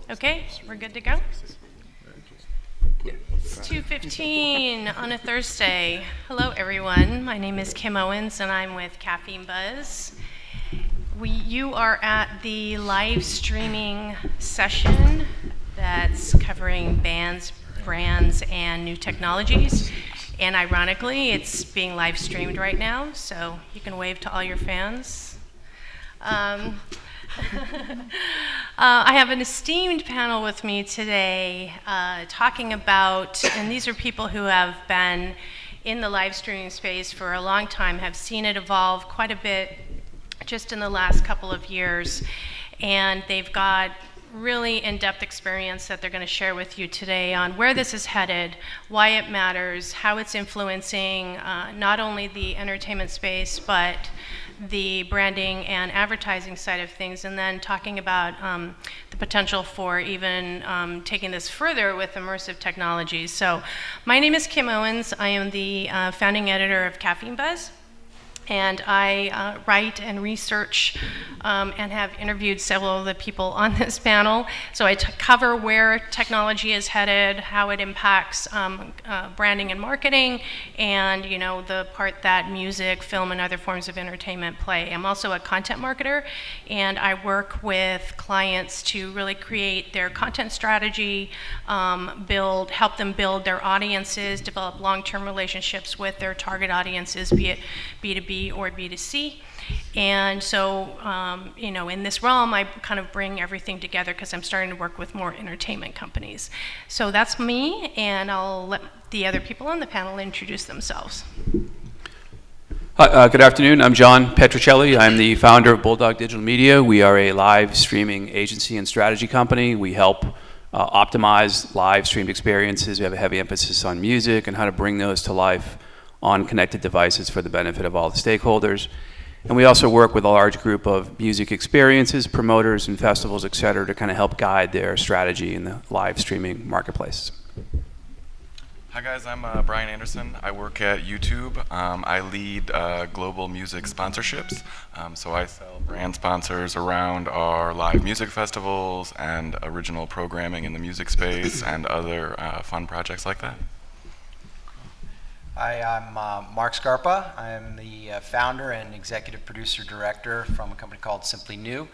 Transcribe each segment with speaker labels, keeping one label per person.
Speaker 1: Okay, we're good to go. It's 2:15 on a Thursday. Hello, everyone. My name is Kim Owens, and I'm with Caffeine Buzz. You are at the live streaming session that's covering bands, brands, and new technologies. And ironically, it's being live streamed right now, so you can wave to all your fans. I have an esteemed panel with me today talking about, and these are people who have been in the live streaming space for a long time, have seen it evolve quite a bit just in the last couple of years, and they've got really in-depth experience that they're going to share with you today on where this is headed, why it matters, how it's influencing not only the entertainment space, but the branding and advertising side of things, and then talking about the potential for even taking this further with immersive technologies. So my name is Kim Owens. I am the founding editor of Caffeine Buzz, and I write and research and have interviewed several of the people on this panel. So I cover where technology is headed, how it impacts branding and marketing, and the part that music, film, and other forms of entertainment play. I'm also a content marketer, and I work with clients to really create their content strategy, help them build their audiences, develop long-term relationships with their target audiences, be it B2B or B2C. And so, in this realm, I kind of bring everything together because I'm starting to work with more entertainment companies. So that's me, and I'll let the other people on the panel introduce themselves.
Speaker 2: Hi, good afternoon. I'm John Petrocelli. I'm the founder of Bulldog Digital Media. We are a live streaming agency and strategy company. We help optimize live streamed experiences. We have a heavy emphasis on music and how to bring those to life on connected devices for the benefit of all the stakeholders. And we also work with a large group of music experiences, promoters, and festivals, et cetera, to kind of help guide their strategy in the live streaming marketplace.
Speaker 3: Hi guys, I'm Brian Anderson. I work at YouTube. I lead global music sponsorships. So I sell brand sponsors around our live music festivals and original programming in the music space and other fun projects like that.
Speaker 4: Hi, I'm Mark Scarpa. I'm the founder and executive producer director from a company called Simply New.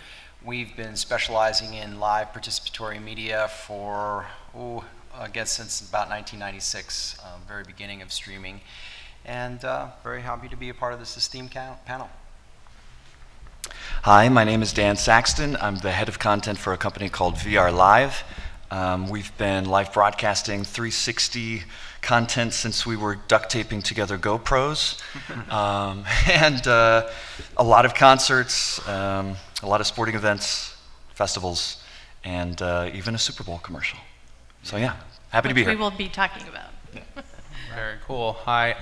Speaker 4: We've been specializing in live participatory media for, I guess since about 1996, very beginning of streaming, and very happy to be a part of this esteemed panel.
Speaker 5: Hi, my name is Dan Saxton. I'm the head of content for a company called VR Live. We've been live broadcasting 360 content since we were duct taping together GoPros, and a lot of concerts, a lot of sporting events, festivals, and even a Super Bowl commercial. So yeah, happy to be here.
Speaker 1: We will be talking about.
Speaker 6: Very cool. Hi,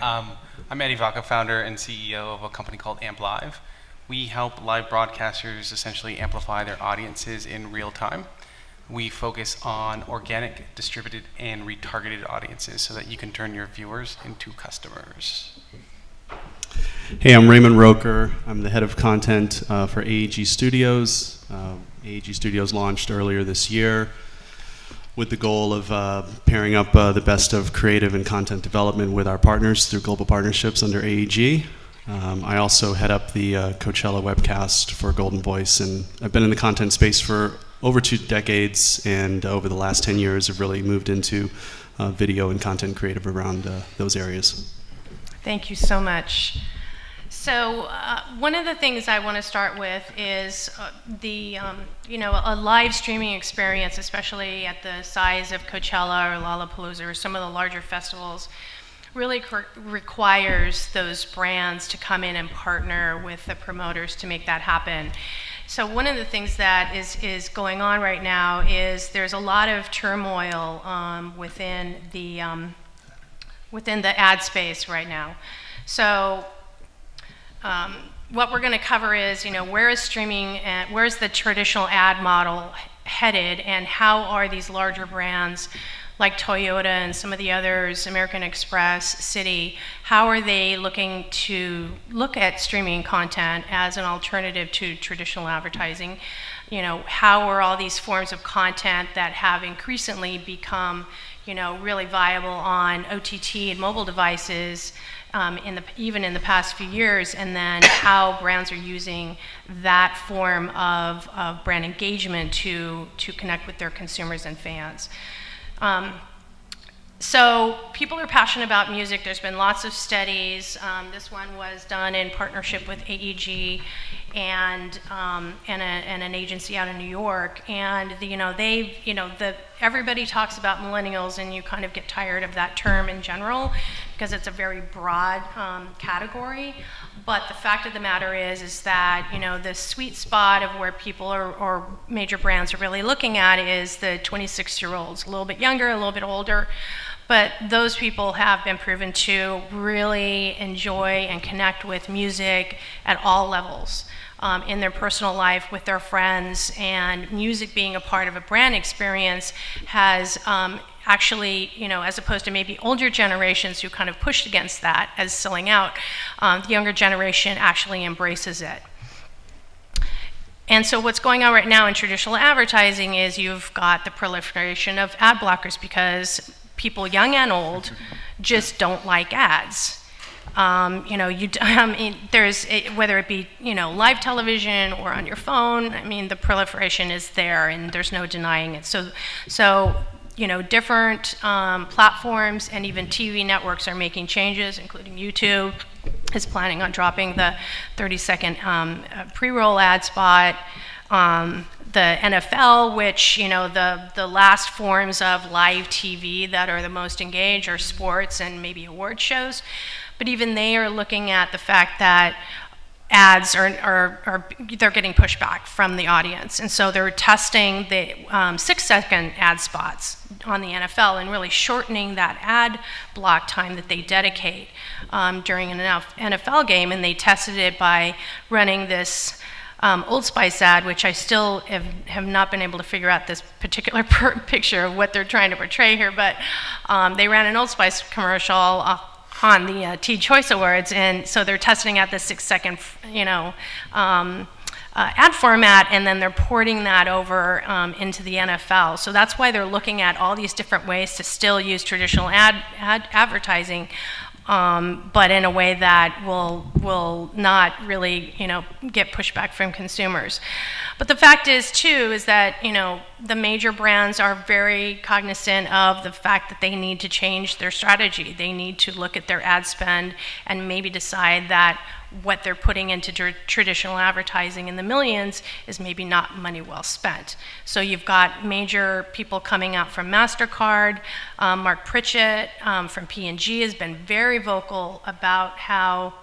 Speaker 6: I'm Eddie Vaca, founder and CEO of a company called Amp Live. We help live broadcasters essentially amplify their audiences in real time. We focus on organic, distributed, and retargeted audiences so that you can turn your viewers into customers.
Speaker 7: Hey, I'm Raymond Roker. I'm the head of content for AEG Studios. AEG Studios launched earlier this year with the goal of pairing up the best of creative and content development with our partners through global partnerships under AEG. I also head up the Coachella webcast for Golden Voice, and I've been in the content space for over 2 decades, and over the last 10 years have really moved into video and content creative around those areas.
Speaker 1: Thank you so much. So one of the things I want to start with is a live streaming experience, especially at the size of Coachella or Lollapalooza or some of the larger festivals, really requires those brands to come in and partner with the promoters to make that happen. So one of the things that is going on right now is there's a lot of turmoil within the ad space right now. So what we're going to cover is, where is streaming, where's the traditional ad model headed, and how are these larger brands like Toyota and some of the others, American Express, Citi, how are they looking to look at streaming content as an alternative to traditional advertising? how are all these forms of content that have increasingly become, really viable on OTT and mobile devices, even in the past few years, and then how brands are using that form of brand engagement to connect with their consumers and fans. So people are passionate about music. There's been lots of studies. This one was done in partnership with AEG and an agency out in New York. And everybody talks about millennials, and you kind of get tired of that term in general because it's a very broad category. But the fact of the matter is that the sweet spot of where people or major brands are really looking at is the 26-year-olds, a little bit younger, a little bit older. But those people have been proven to really enjoy and connect with music at all levels in their personal life, with their friends, and music being a part of a brand experience has actually, as opposed to maybe older generations who kind of pushed against that as selling out, the younger generation actually embraces it. And so what's going on right now in traditional advertising is you've got the proliferation of ad blockers because people, young and old, just don't like ads. There's whether it be live television or on your phone. The proliferation is there, and there's no denying it. So different platforms and even TV networks are making changes, including YouTube is planning on dropping the 30-second pre-roll ad spot. The NFL, which, the last forms of live TV that are the most engaged are sports and maybe award shows. But even they are looking at the fact that ads they're getting pushback from the audience. And so they're testing the 6-second ad spots on the NFL and really shortening that ad block time that they dedicate during an NFL game. And they tested it by running this Old Spice ad, which I still have not been able to figure out this particular picture of what they're trying to portray here, but they ran an Old Spice commercial on the Teen Choice Awards, and so they're testing out the 6-second ad format, and then they're porting that over into the NFL. So that's why they're looking at all these different ways to still use traditional advertising, but in a way that will not really, get pushback from consumers. But the fact is, too, is that, the major brands are very cognizant of the fact that they need to change their strategy. They need to look at their ad spend and maybe decide that what they're putting into traditional advertising in the millions is maybe not money well spent. So you've got major people coming out from MasterCard. Mark Pritchett from P&G has been very vocal about how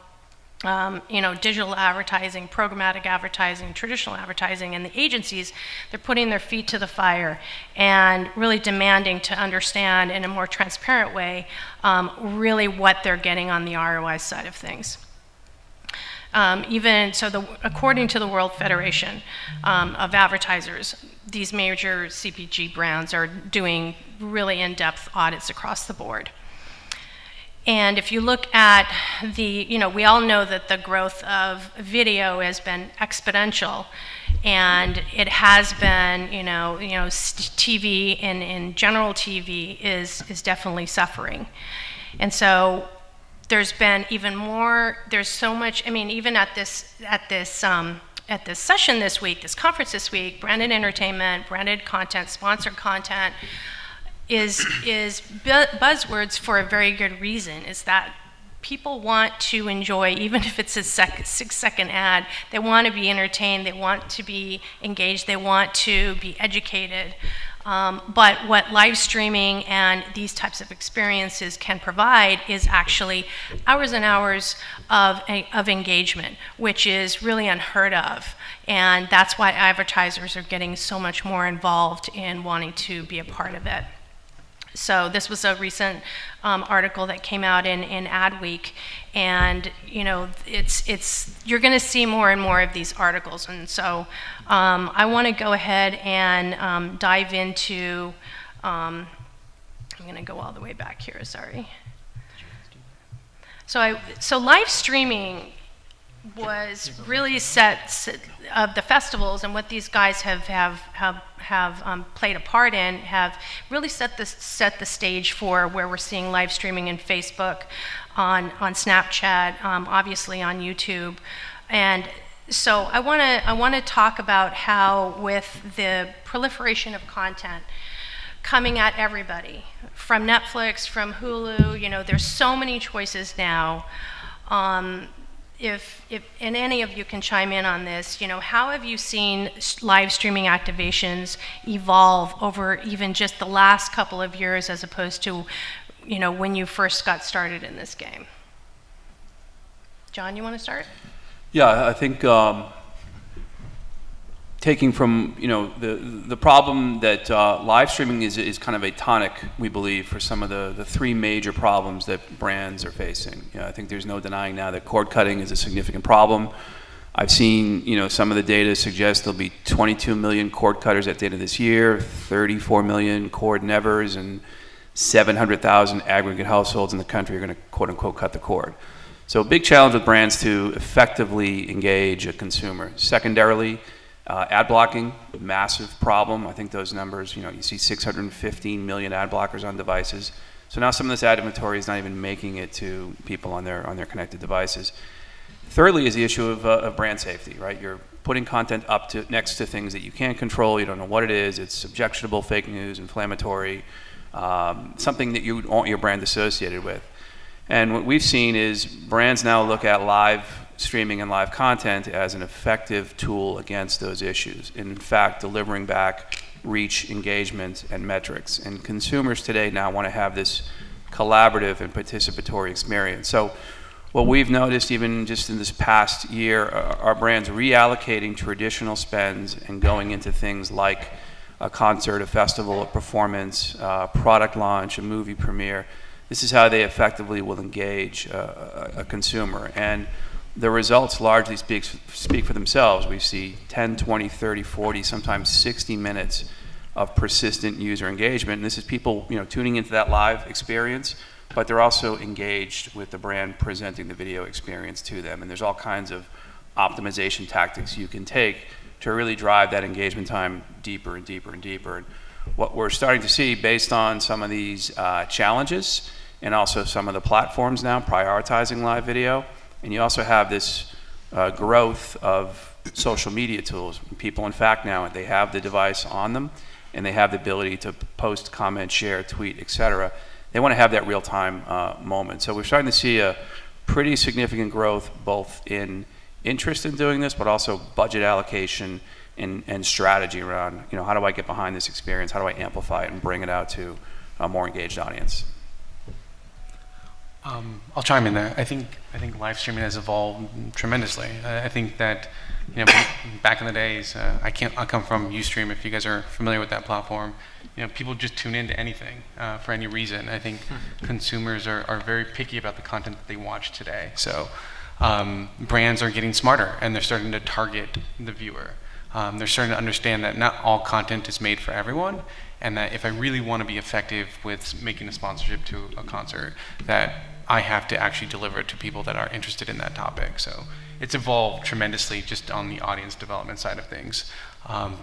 Speaker 1: digital advertising, programmatic advertising, traditional advertising, and the agencies, they're putting their feet to the fire and really demanding to understand in a more transparent way really what they're getting on the ROI side of things. According to the World Federation of Advertisers, these major CPG brands are doing really in-depth audits across the board. And if you look at we all know that the growth of video has been exponential, and it has been, TV in general TV is definitely suffering. And so there's been even more, there's so much, even at this session this week, this conference this week, branded entertainment, branded content, sponsored content, is buzzwords for a very good reason, is that people want to enjoy, even if it's a 6-second ad, they want to be entertained, they want to be engaged, they want to be educated. But what live streaming and these types of experiences can provide is actually hours and hours of engagement, which is really unheard of. And that's why advertisers are getting so much more involved in wanting to be a part of it. So this was a recent article that came out in Adweek, and it's you're going to see more and more of these articles, and so I want to go ahead and dive into. I'm going to go all the way back here. Sorry. So live streaming was really set of the festivals and what these guys have played a part in, have really set the stage for where we're seeing live streaming in Facebook, on Snapchat, obviously on YouTube. And so I want to talk about how, with the proliferation of content coming at everybody, from Netflix, from Hulu, there's so many choices now. If and any of you can chime in on this, how have you seen live streaming activations evolve over even just the last couple of years, as opposed to, when you first got started in this game? John, you want to start?
Speaker 2: Yeah, I think taking from the problem that live streaming is kind of a tonic, we believe, for some of the three major problems that brands are facing. I think there's no denying now that cord cutting is a significant problem. I've seen some of the data suggest there'll be 22 million cord cutters at the end of this year, 34 million cord nevers, and 700,000 aggregate households in the country are going to quote unquote cut the cord. So a big challenge with brands to effectively engage a consumer. Secondarily, ad blocking, massive problem. I think those numbers, you see 615 million ad blockers on devices. So now some of this ad inventory is not even making it to people on their connected devices. Thirdly is the issue of brand safety, right? You're putting content up next to things that you can't control. You don't know what it is. It's objectionable, fake news, inflammatory, something that you want your brand associated with. And what we've seen is brands now look at live streaming and live content as an effective tool against those issues. And in fact, delivering back reach, engagement, and metrics. And consumers today now want to have this collaborative and participatory experience. So what we've noticed even just in this past year are brands reallocating traditional spends and going into things like a concert, a festival, a performance, a product launch, a movie premiere. This is how they effectively will engage a consumer. And the results largely speak for themselves. We see 10, 20, 30, 40, sometimes 60 minutes of persistent user engagement. And this is people tuning into that live experience, but they're also engaged with the brand presenting the video experience to them. And there's all kinds of optimization tactics you can take to really drive that engagement time deeper and deeper and deeper. And what we're starting to see, based on some of these challenges and also some of the platforms now prioritizing live video, and you also have this growth of social media tools. People, in fact, now they have the device on them and they have the ability to post, comment, share, tweet, etc. They want to have that real-time moment. So we're starting to see a pretty significant growth both in interest in doing this, but also budget allocation and strategy around, how do I get behind this experience? How do I amplify it and bring it out to a more engaged audience?
Speaker 6: I'll chime in there. I think live streaming has evolved tremendously. I think that back in the days, I come from Ustream. If you guys are familiar with that platform, people just tune into anything for any reason. I think consumers are very picky about the content that they watch today. So brands are getting smarter and they're starting to target the viewer. They're starting to understand that not all content is made for everyone, and that if I really want to be effective with making a sponsorship to a concert, that I have to actually deliver it to people that are interested in that topic. So it's evolved tremendously just on the audience development side of things.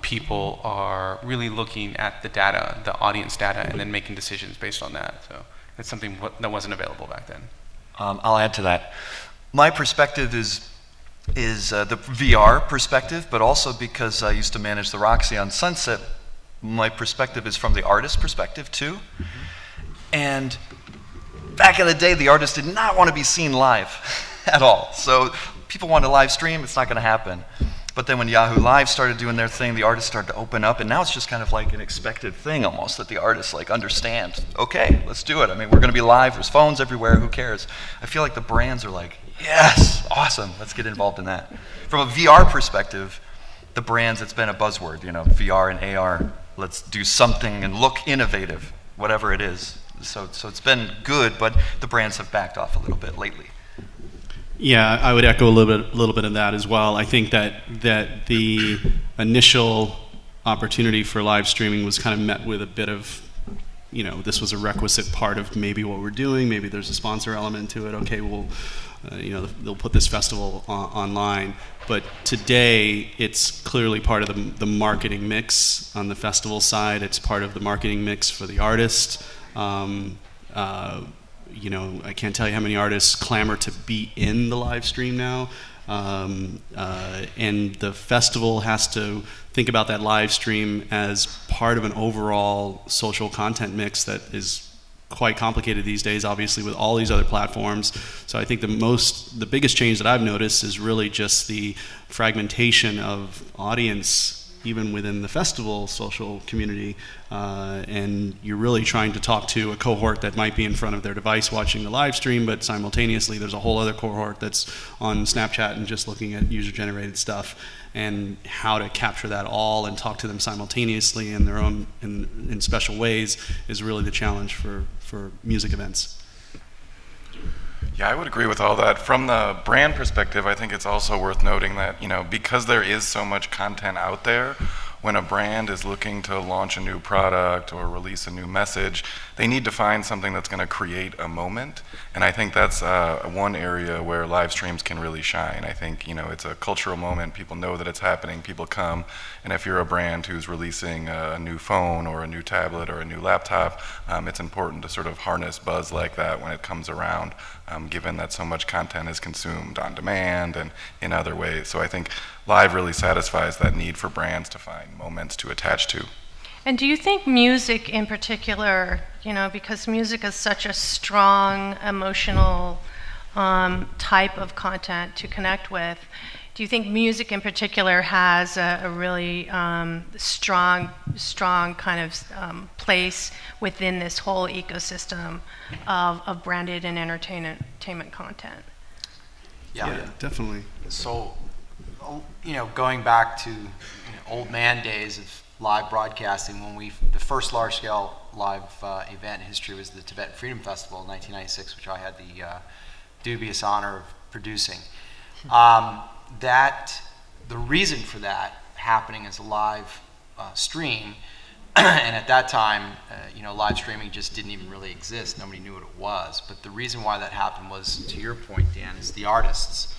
Speaker 6: People are really looking at the data, the audience data, and then making decisions based on that. So it's something that wasn't available back then.
Speaker 5: I'll add to that. My perspective is the VR perspective, but also because I used to manage the Roxy on Sunset, my perspective is from the artist perspective too. And back in the day, the artist did not want to be seen live at all. So people want to live stream, it's not going to happen. But then when Yahoo Live started doing their thing, the artists started to open up, and now it's just kind of like an expected thing almost that the artists understand. Okay, let's do it. I mean, we're going to be live. There's phones everywhere. Who cares? I feel like the brands are like, yes, awesome. Let's get involved in that. From a VR perspective, the brands, it's been a buzzword. VR and AR. Let's do something and look innovative, whatever it is. So it's been good, but the brands have backed off a little bit lately.
Speaker 7: Yeah, I would echo a little bit of that as well. I think that the initial opportunity for live streaming was kind of met with a bit of this was a requisite part of maybe what we're doing. Maybe there's a sponsor element to it. Okay, well, they'll put this festival online. But today, it's clearly part of the marketing mix on the festival side. It's part of the marketing mix for the artist. I can't tell you how many artists clamor to be in the live stream now. And the festival has to think about that live stream as part of an overall social content mix that is quite complicated these days, obviously, with all these other platforms. So I think the biggest change that I've noticed is really just the fragmentation of audience, even within the festival social community, and you're really trying to talk to a cohort that might be in front of their device watching the live stream, but simultaneously there's a whole other cohort that's on Snapchat and just looking at user-generated stuff, and how to capture that all and talk to them simultaneously in their own in special ways is really the challenge for music events.
Speaker 3: Yeah, I would agree with all that. From the brand perspective, I think it's also worth noting that, because there is so much content out there, when a brand is looking to launch a new product or release a new message, they need to find something that's going to create a moment. And I think that's one area where live streams can really shine. I think, it's a cultural moment. People know that it's happening. People come. And if you're a brand who's releasing a new phone or a new tablet or a new laptop, it's important to sort of harness buzz like that when it comes around, given that so much content is consumed on demand and in other ways. So I think live really satisfies that need for brands to find moments to attach to.
Speaker 1: And do you think music in particular, because music is such a strong emotional type of content to connect with, do you think music in particular has a really strong kind of place within this whole ecosystem of branded and entertainment content?
Speaker 4: Yeah,
Speaker 7: definitely.
Speaker 4: So, going back to old man days of live broadcasting, when the first large-scale live event in history was the Tibetan Freedom Festival in 1996, which I had the dubious honor of producing. The reason for that happening as a live stream, and at that time, live streaming just didn't even really exist. Nobody knew what it was. But the reason why that happened was, to your point, Dan, is the artists.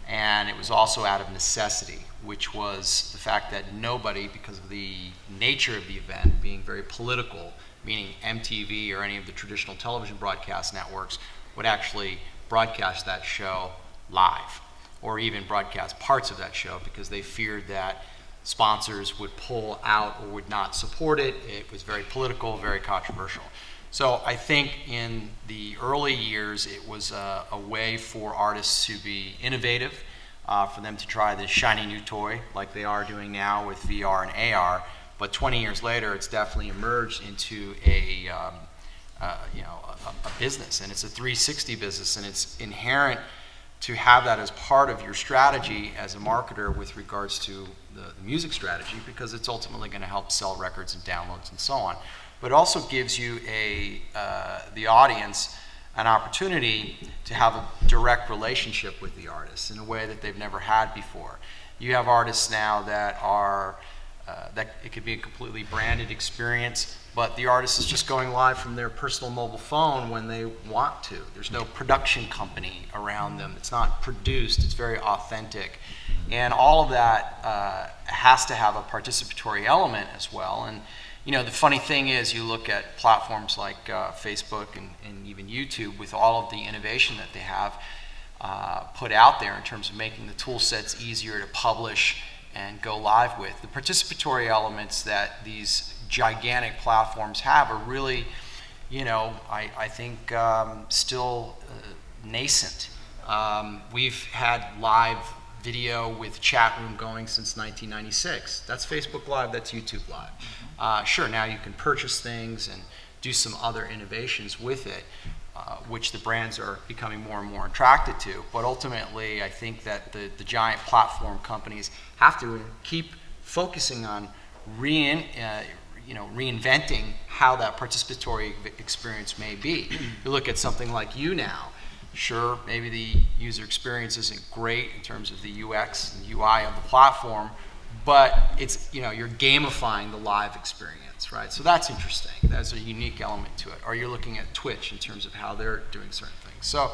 Speaker 4: And it was also out of necessity, which was the fact that nobody, because of the nature of the event being very political, meaning MTV or any of the traditional television broadcast networks, would actually broadcast that show live, or even broadcast parts of that show, because they feared that sponsors would pull out or would not support it. It was very political, very controversial. So I think in the early years, it was a way for artists to be innovative, for them to try this shiny new toy like they are doing now with VR and AR. But 20 years later, it's definitely emerged into a business, and it's a 360 business, and it's inherent to have that as part of your strategy as a marketer with regards to the music strategy, because it's ultimately going to help sell records and downloads and so on. But it also gives you the audience an opportunity to have a direct relationship with the artists in a way that they've never had before. You have artists now that are that it could be a completely branded experience, but the artist is just going live from their personal mobile phone when they want to. There's no production company around them. It's not produced. It's very authentic. And all of that has to have a participatory element as well. And the funny thing is, you look at platforms like Facebook and even YouTube, with all of the innovation that they have put out there in terms of making the tool sets easier to publish and go live with. The participatory elements that these gigantic platforms have are really, I think still nascent. We've had live video with chat room going since 1996. That's Facebook Live, that's YouTube Live. Sure, now you can purchase things and do some other innovations with it, which the brands are becoming more and more attracted to. But ultimately, I think that the giant platform companies have to keep focusing on reinventing how that participatory experience may be. You look at something like now. Sure, maybe the user experience isn't great in terms of the UX and UI of the platform,
Speaker 8: but it's, you're gamifying the live experience, right? So that's interesting. That's a unique element to it. Or you're looking at Twitch in terms of how they're doing certain things. So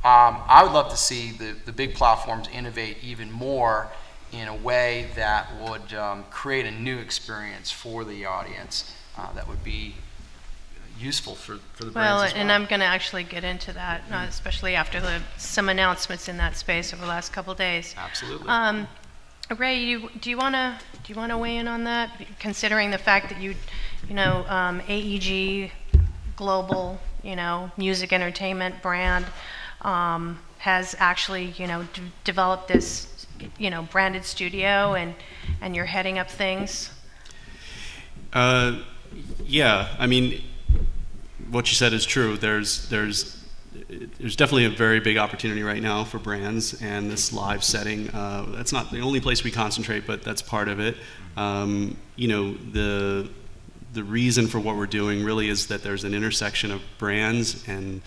Speaker 8: I would love to see the big platforms innovate even more in a way that would create a new experience for the audience that would be useful for the brands as well.
Speaker 1: And I'm going to actually get into that, especially after some announcements in that space over the last couple of days.
Speaker 8: Absolutely.
Speaker 1: Ray, do you want to weigh in on that? Considering the fact that AEG, global, music entertainment brand, has actually, developed this, branded studio, and you're heading up things.
Speaker 7: Yeah, I mean, what you said is true. There's definitely a very big opportunity right now for brands, and this live setting. That's not the only place we concentrate, but that's part of it. The reason for what we're doing really is that there's an intersection of brands and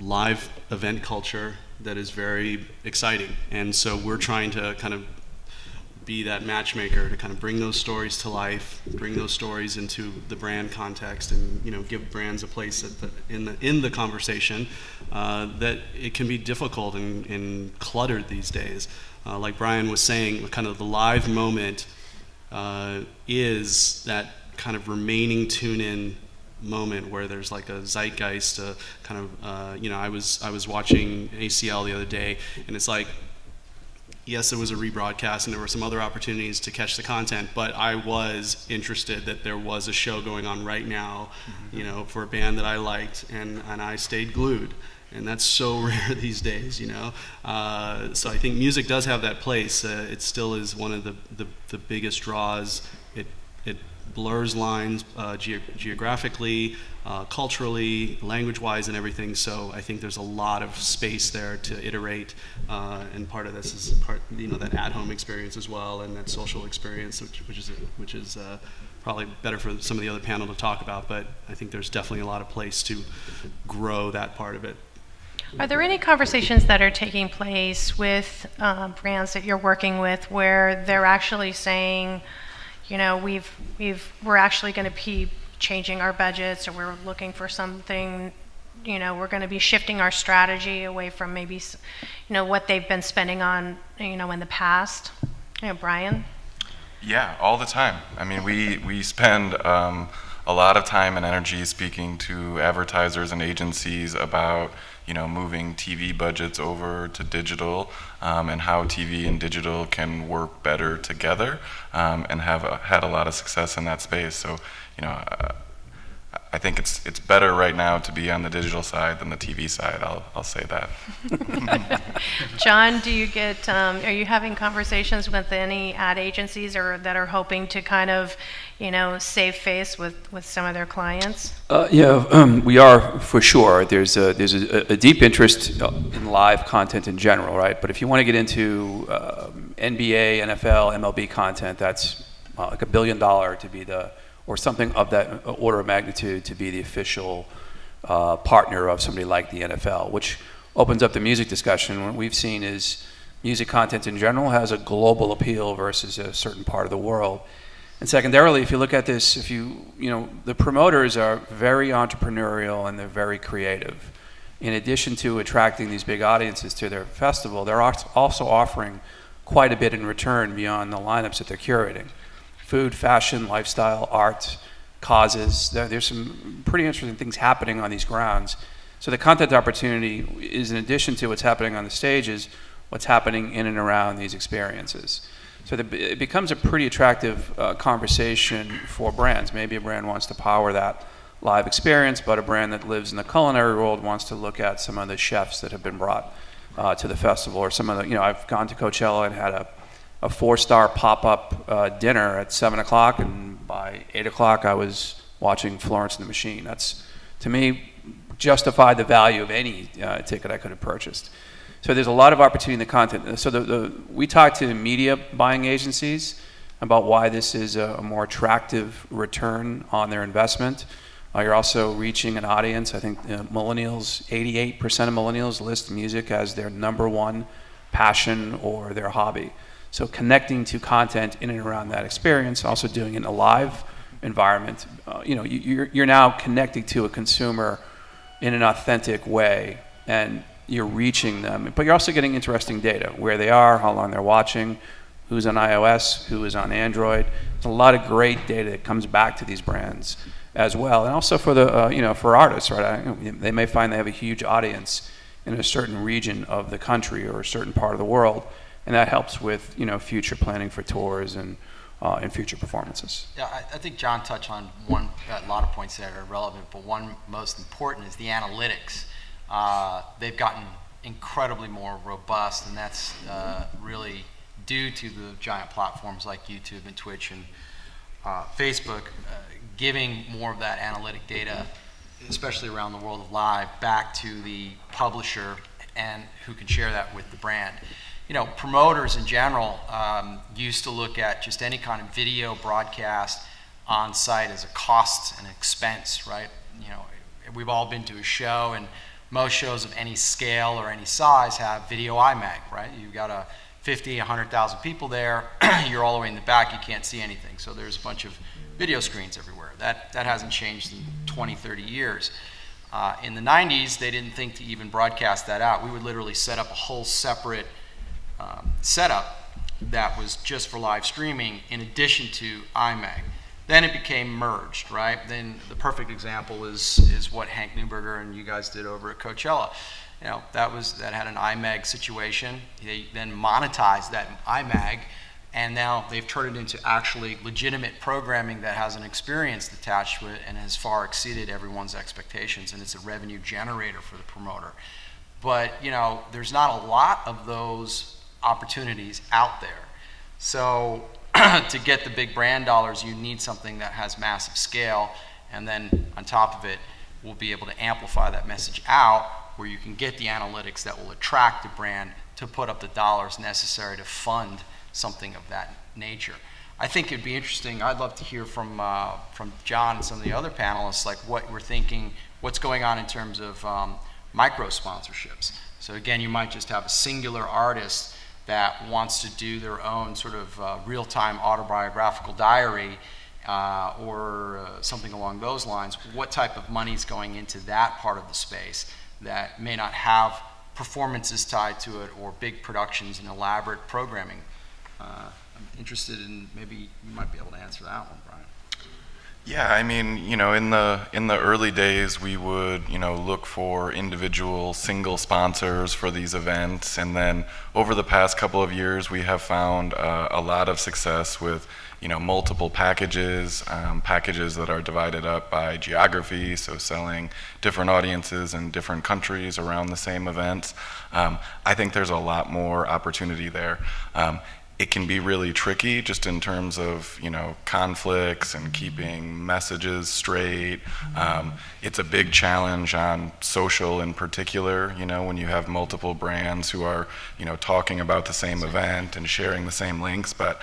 Speaker 7: live event culture that is very exciting, and so we're trying to kind of be that matchmaker to kind of bring those stories to life, bring those stories into the brand context, and give brands a place in the conversation that it can be difficult and cluttered these days. Like Brian was saying, kind of the live moment is that kind of remaining tune-in moment where there's like a zeitgeist, kind of I was watching ACL the other day, and it's like, yes, there was a rebroadcast and there were some other opportunities to catch the content, but I was interested that there was a show going on right now, for a band that I liked, and I stayed glued. And that's so rare these days, So I think music does have that place. It still is one of the biggest draws. It blurs lines geographically, culturally, language-wise, and everything. So I think there's a lot of space there to iterate, and part of this is that at-home experience as well, and that social experience, which is probably better for some of the other panel to talk about. But I think there's definitely a lot of place to grow that part of it.
Speaker 1: Are there any conversations that are taking place with brands that you're working with where they're actually saying, we're actually going to be changing our budgets, or we're looking for something, we're going to be shifting our strategy away from maybe, what they've been spending on, in the past? Brian?
Speaker 3: Yeah, all the time. I mean, we spend a lot of time and energy speaking to advertisers and agencies about moving TV budgets over to digital, and how TV and digital can work better together, and have had a lot of success in that space. So, I think it's better right now to be on the digital side than the TV side. I'll say that.
Speaker 1: John, do you get? Are you having conversations with any ad agencies or that are hoping to kind of, save face with some of their clients?
Speaker 2: We are for sure. There's a deep interest in live content in general, right? But if you want to get into NBA, NFL, MLB content, that's like $1 billion to be or something of that order of magnitude to be the official partner of somebody like the NFL, which opens up the music discussion. What we've seen is music content in general has a global appeal versus a certain part of the world. And secondarily, if you look at this, the promoters are very entrepreneurial and they're very creative. In addition to attracting these big audiences to their festival, they're also offering quite a bit in return beyond the lineups that they're curating. Food, fashion, lifestyle, art, causes. There's some pretty interesting things happening on these grounds. So the content opportunity is, in addition to what's happening on the stages, what's happening in and around these experiences. So it becomes a pretty attractive conversation for brands. Maybe a brand wants to power that live experience, but a brand that lives in the culinary world wants to look at some of the chefs that have been brought to the festival, or some of the, I've gone to Coachella and had a 4-star pop-up dinner at 7 o'clock, and by 8 o'clock I was watching Florence and the Machine. That's, to me, justified the value of any ticket I could have purchased. So there's a lot of opportunity in the content. So we talk to media buying agencies about why this is a more attractive return on their investment. You're also reaching an audience. I think millennials, 88% of millennials list music as their number one passion or their hobby. So connecting to content in and around that experience, also doing it in a live environment, you're now connecting to a consumer in an authentic way, and you're reaching them. But you're also getting interesting data, where they are, how long they're watching, who's on iOS, who is on Android. There's a lot of great data that comes back to these brands as well, and also for the for artists, right? They may find they have a huge audience in a certain region of the country or a certain part of the world, and that helps with future planning for tours and future performances.
Speaker 8: Yeah, I think John touched on a lot of points that are relevant, but one most important is the analytics. They've gotten incredibly more robust, and that's really due to the giant platforms like YouTube and Twitch and Facebook, giving more of that analytic data, especially around the world of live, back to the publisher and who can share that with the brand. Promoters in general used to look at just any kind of video broadcast on site as a cost and expense, right? We've all been to a show, and most shows of any scale or any size have video IMAG, right? You've got 50, 100,000 people there. You're all the way in the back. You can't see anything. So there's a bunch of video screens everywhere. That hasn't changed in 20, 30 years. In the 90s, they didn't think to even broadcast that out. We would literally set up a whole separate setup that was just for live streaming in addition to IMAG. Then it became merged, right? Then the perfect example is what Hank Neuberger and you guys did over at Coachella. That had an IMAG situation. They then monetized that IMAG, and now they've turned it into actually legitimate programming that has an experience attached to it and has far exceeded everyone's expectations, and it's a revenue generator for the promoter. But there's not a lot of those opportunities out there. So to get the big brand dollars, you need something that has massive scale, and then on top of it, we'll be able to amplify that message out where you can get the analytics that will attract the brand to put up the dollars necessary to fund something of that nature. I think it'd be interesting. I'd love to hear from John and some of the other panelists, like what we're thinking, what's going on in terms of micro sponsorships. So again, you might just have a singular artist that wants to do their own sort of real-time autobiographical diary or something along those lines. What type of money is going into that part of the space that may not have performances tied to it or big productions and elaborate programming? I'm interested in, maybe you might be able to answer that one, Brian.
Speaker 3: Yeah, I mean, in the early days, we would, look for individual single sponsors for these events, and then over the past couple of years, we have found a lot of success with, multiple packages, packages that are divided up by geography, so selling different audiences in different countries around the same events. I think there's a lot more opportunity there. It can be really tricky just in terms of conflicts and keeping messages straight. It's a big challenge on social in particular, when you have multiple brands who are talking about the same event and sharing the same links. But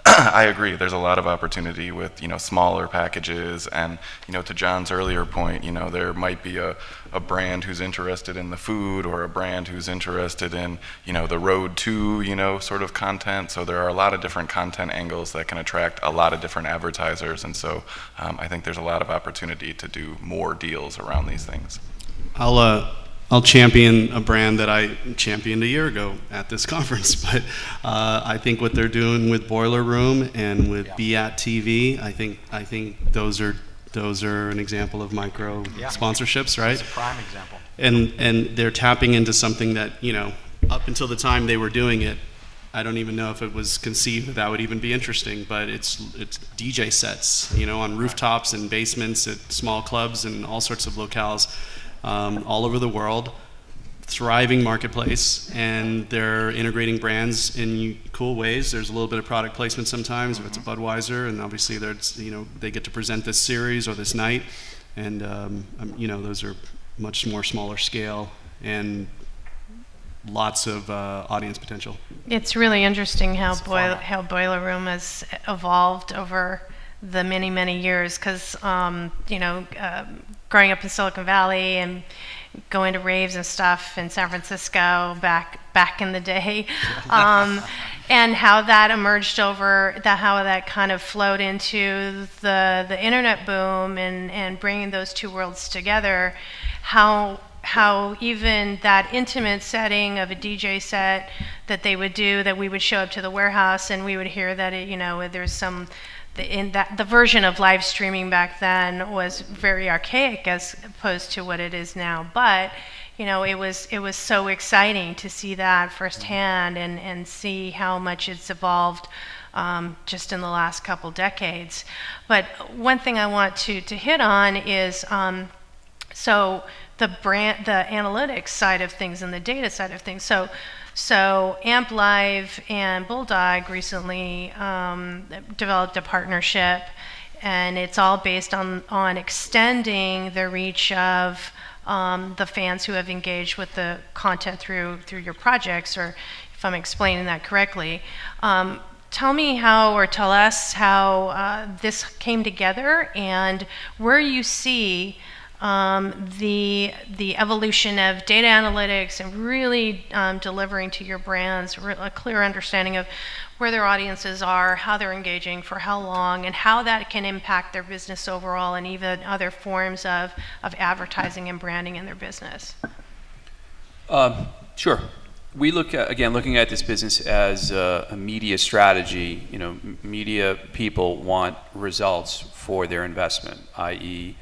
Speaker 3: I agree, there's a lot of opportunity with smaller packages, and to John's earlier point, there might be a brand who's interested in the food, or a brand who's interested in the road to sort of content. So there are a lot of different content angles that can attract a lot of different advertisers, and so I think there's a lot of opportunity to do more deals around these things.
Speaker 7: I'll champion a brand that I championed a year ago at this conference, but I think what they're doing with Boiler Room and with BAT TV, I think those are an example of micro sponsorships, right?
Speaker 8: It's a prime example.
Speaker 7: And they're tapping into something that up until the time they were doing it, I don't even know if it was conceived that would even be interesting, but it's DJ sets, on rooftops and basements at small clubs and all sorts of locales all over the world. Thriving marketplace, and they're integrating brands in cool ways. There's a little bit of product placement sometimes, if it's a Budweiser, and obviously there's they get to present this series or this night, and those are much more smaller scale and lots of audience potential.
Speaker 1: It's really interesting how Boiler Room has evolved over the many, many years, because growing up in Silicon Valley and going to raves and stuff in San Francisco back in the day, and how that emerged how that kind of flowed into the internet boom and bringing those two worlds together. How even that intimate setting of a DJ set that they would do, that we would show up to the warehouse and we would hear that there's the version of live streaming back then was very archaic as opposed to what it is now. But it was so exciting to see that firsthand and see how much it's evolved just in the last couple decades. But one thing I want to hit on is so the analytics side of things and the data side of things. So Amp Live and Bulldog recently developed a partnership, and it's all based on extending the reach of the fans who have engaged with the content through your projects, or if I'm explaining that correctly. Tell me tell us how this came together and where you see the evolution of data analytics and really delivering to your brands a clear understanding of where their audiences are, how they're engaging, for how long, and how that can impact their business overall and even other forms of advertising and branding in their business.
Speaker 2: Sure. We looking at this business as a media strategy. Media people want results for their investment, i.e.,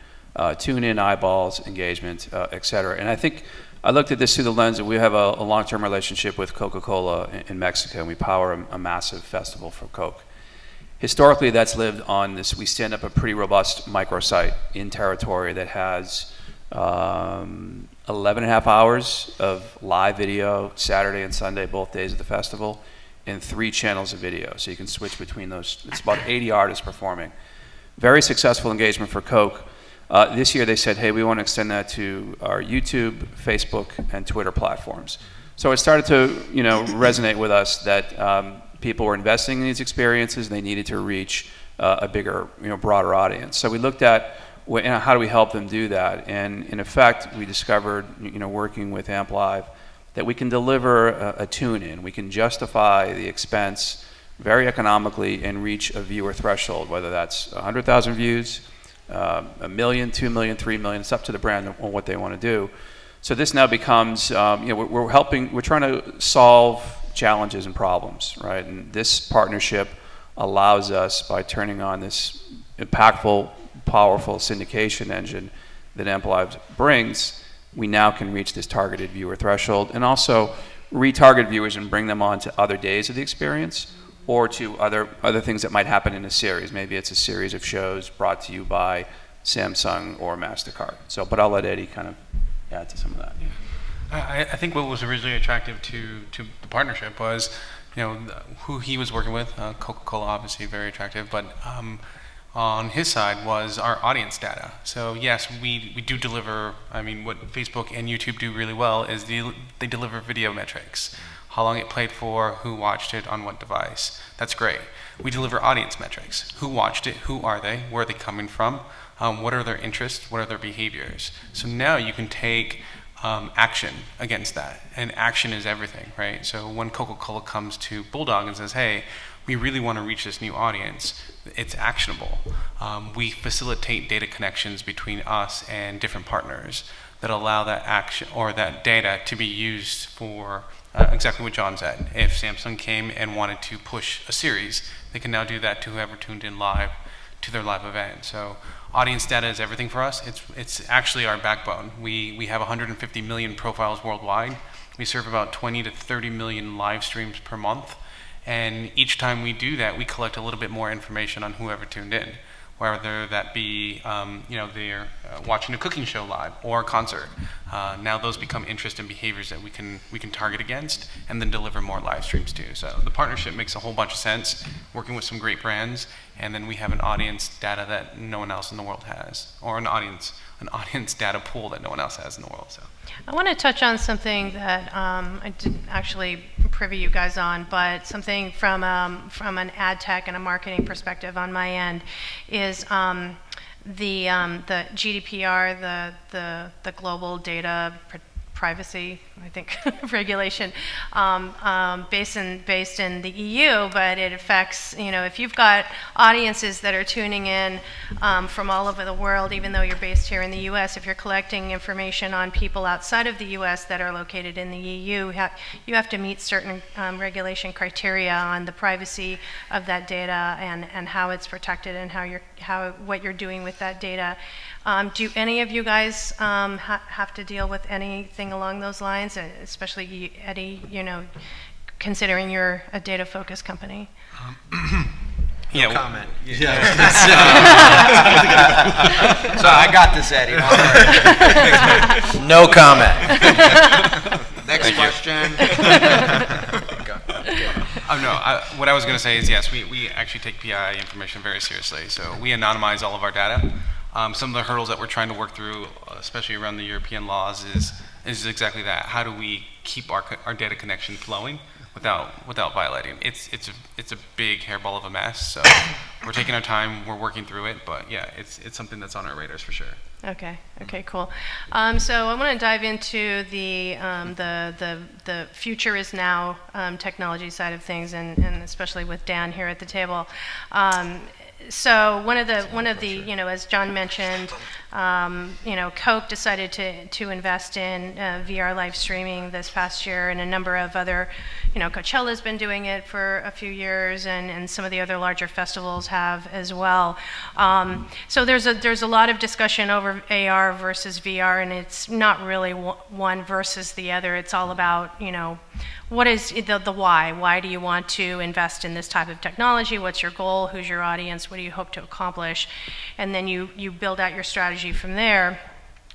Speaker 2: tune in, eyeballs, engagement, et cetera. And I think I looked at this through the lens that we have a long-term relationship with Coca-Cola in Mexico, and we power a massive festival for Coke. Historically, that's lived on this. We stand up a pretty robust microsite in territory that has 11 and a half hours of live video, Saturday and Sunday, both days of the festival, and 3 channels of video. So you can switch between those. It's about 80 artists performing. Very successful engagement for Coke. This year they said, hey, we want to extend that to our YouTube, Facebook, and Twitter platforms. So it started to resonate with us that people were investing in these experiences and they needed to reach a bigger, broader audience. So we looked at how do we help them do that? And in effect, we discovered, working with Amp Live, that we can deliver a tune-in. We can justify the expense very economically and reach a viewer threshold, whether that's 100,000 views, 1 million, 2 million, 3 million. It's up to the brand on what they want to do. So this now becomes, we're trying to solve challenges and problems, right? And this partnership allows us, by turning on this impactful, powerful syndication engine that Amp Live brings, we now can reach this targeted viewer threshold and also retarget viewers and bring them on to other days of the experience, or to other things that might happen in a series. Maybe it's a series of shows brought to you by Samsung or MasterCard. But I'll let Eddie kind of add to some of that.
Speaker 6: I think what was originally attractive to the partnership was, who he was working with. Coca-Cola, obviously very attractive, but on his side was our audience data. So yes, we do deliver. What Facebook and YouTube do really well is they deliver video metrics. How long it played for, who watched it, on what device. That's great. We deliver audience metrics. Who watched it, who are they, where are they coming from, what are their interests, what are their behaviors. So now you can take action against that, and action is everything, right? So when Coca-Cola comes to Bulldog and says, hey, we really want to reach this new audience, it's actionable. We facilitate data connections between us and different partners that allow that action or that data to be used for exactly what John said. If Samsung came and wanted to push a series, they can now do that to whoever tuned in live to their live event. So audience data is everything for us. It's actually our backbone. We have 150 million profiles worldwide. We serve about 20 to 30 million live streams per month. And each time we do that, we collect a little bit more information on whoever tuned in, whether that be they're watching a cooking show live or a concert. Now those become interests and behaviors that we can target against and then deliver more live streams to. So the partnership makes a whole bunch of sense, working with some great brands, and then we have an audience data that no one else in the world has, or an audience data pool that no one else has in the world. So
Speaker 1: I want to touch on something that I didn't actually privy you guys on, but something from an ad tech and a marketing perspective on my end is the GDPR, the global data privacy, I think, regulation, based in the EU, but it affects, if you've got audiences that are tuning in from all over the world, even though you're based here in the US, if you're collecting information on people outside of the US that are located in the EU, you have to meet certain regulation criteria on the privacy of that data and how it's protected and what you're doing with that data. Do any of you guys have to deal with anything along those lines, especially Eddie, considering you're a data-focused company?
Speaker 8: No comment. Yeah. So I got this, Eddie. No comment. Next question.
Speaker 6: Oh, no. What I was going to say is, yes, we actually take PII information very seriously. So we anonymize all of our data. Some of the hurdles that we're trying to work through, especially around the European laws, is exactly that. How do we keep our data connection flowing without violating? It's a big hairball of a mess. So we're taking our time. We're working through it. But yeah, it's something that's on our radars for sure.
Speaker 1: Okay, cool. So I want to dive into the future is now technology side of things, and especially with Dan here at the table. So one of the as John mentioned, Coke decided to invest in VR live streaming this past year, and a number of other, Coachella's been doing it for a few years, and some of the other larger festivals have as well. So there's a lot of discussion over AR versus VR, and it's not really one versus the other. It's all about, what is the why? Why do you want to invest in this type of technology? What's your goal? Who's your audience? What do you hope to accomplish? And then you build out your strategy from there.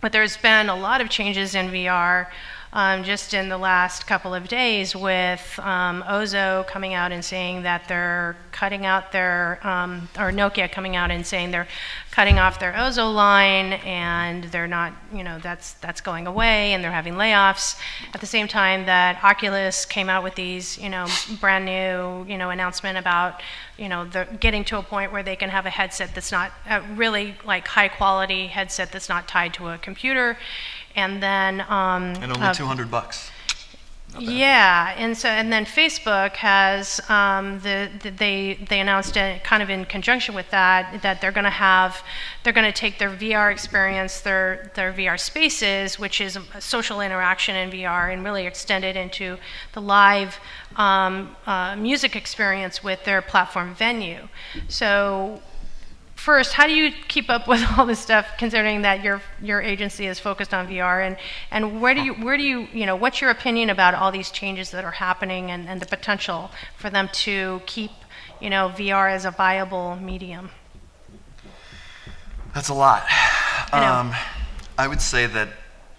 Speaker 1: But there's been a lot of changes in VR just in the last couple of days, with Ozo coming out and saying that they're cutting out their, or Nokia coming out and saying they're cutting off their Ozo line, and they're not, that's going away, and they're having layoffs. At the same time that Oculus came out with these, brand new, announcement about, they're getting to a point where they can have a headset that's not really like high quality headset that's not tied to a computer. And then
Speaker 5: and only $200.
Speaker 1: Yeah, and then Facebook has they announced it kind of in conjunction with that they're going to take their VR experience, their VR spaces, which is a social interaction in VR, and really extend it into the live music experience with their platform Venue. So first, how do you keep up with all this stuff, considering that your agency is focused on VR, and where do you what's your opinion about all these changes that are happening, and the potential for them to keep VR as a viable medium?
Speaker 5: That's a lot.
Speaker 1: I know.
Speaker 5: I would say that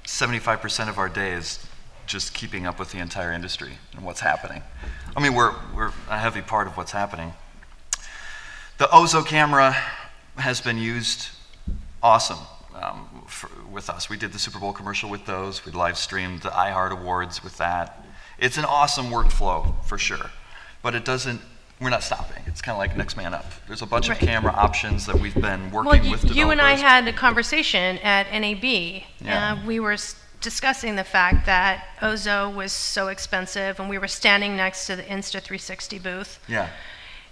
Speaker 5: 75% of our day is just keeping up with the entire industry and what's happening. I mean, we're a heavy part of what's happening. The Ozo camera has been used awesome with us. We did the Super Bowl commercial with those. We live streamed the iHeart Awards with that. It's an awesome workflow for sure, but we're not stopping. It's kind of like next man up. There's a bunch of camera options that we've been working with developers.
Speaker 1: You and I had a conversation at NAB.
Speaker 5: Yeah.
Speaker 1: We were discussing the fact that Ozo was so expensive, and we were standing next to the Insta360 booth.
Speaker 5: Yeah.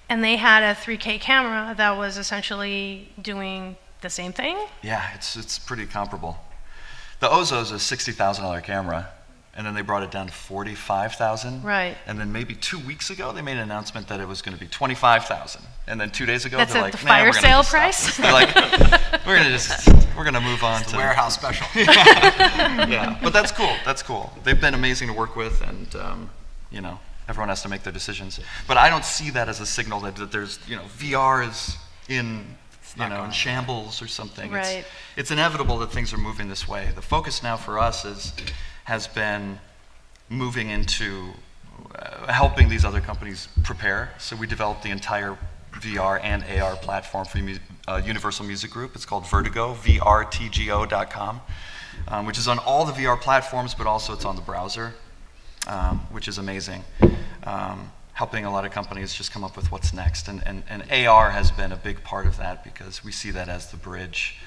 Speaker 1: And they had a 3K camera that was essentially doing the same thing?
Speaker 5: Yeah, it's pretty comparable. The Ozo is a $60,000 camera, and then they brought it down to $45,000.
Speaker 1: Right.
Speaker 5: And then maybe 2 weeks ago, they made an announcement that it was going to be $25,000. And then 2 days ago,
Speaker 1: That's
Speaker 5: they're
Speaker 1: at
Speaker 5: like,
Speaker 1: the
Speaker 5: "Nah,
Speaker 1: fire
Speaker 5: we're gonna
Speaker 1: sale
Speaker 5: just stop
Speaker 1: price?"
Speaker 5: this." They're like, we're gonna move on
Speaker 8: It's
Speaker 5: to
Speaker 8: the warehouse special.
Speaker 5: Yeah, but that's cool. That's cool. They've been amazing to work with, and everyone has to make their decisions. But I don't see that as a signal that there's, VR is in shambles or something.
Speaker 1: Right.
Speaker 5: It's inevitable that things are moving this way. The focus now for us has been moving into helping these other companies prepare. So we developed the entire VR and AR platform for Universal Music Group. It's called Vertigo, vrtgo.com, which is on all the VR platforms, but also it's on the browser. Which is amazing. helping a lot of companies just come up with what's next. And AR has been a big part of that because we see that as the bridge,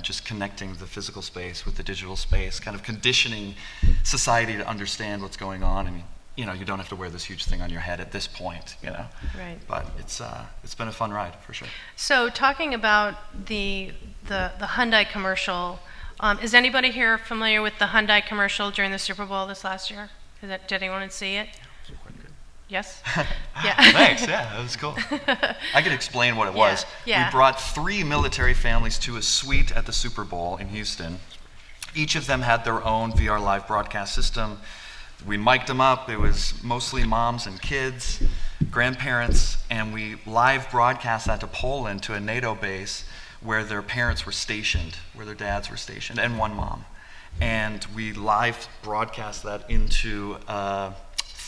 Speaker 5: just connecting the physical space with the digital space, kind of conditioning society to understand what's going on. I mean, you don't have to wear this huge thing on your head at this point,
Speaker 1: Right.
Speaker 5: But it's been a fun ride for sure.
Speaker 1: So talking about the Hyundai commercial, is anybody here familiar with the Hyundai commercial during the Super Bowl this last year? Did anyone see it? Yes? Yeah.
Speaker 5: Thanks, yeah, that was cool. I could explain what it was.
Speaker 1: Yeah.
Speaker 5: We brought 3 military families to a suite at the Super Bowl in Houston. Each of them had their own VR live broadcast system. We mic'd them up. It was mostly moms and kids, grandparents, and we live broadcast that to Poland, to a NATO base where their parents were stationed, where their dads were stationed, and one mom. And we live broadcast that into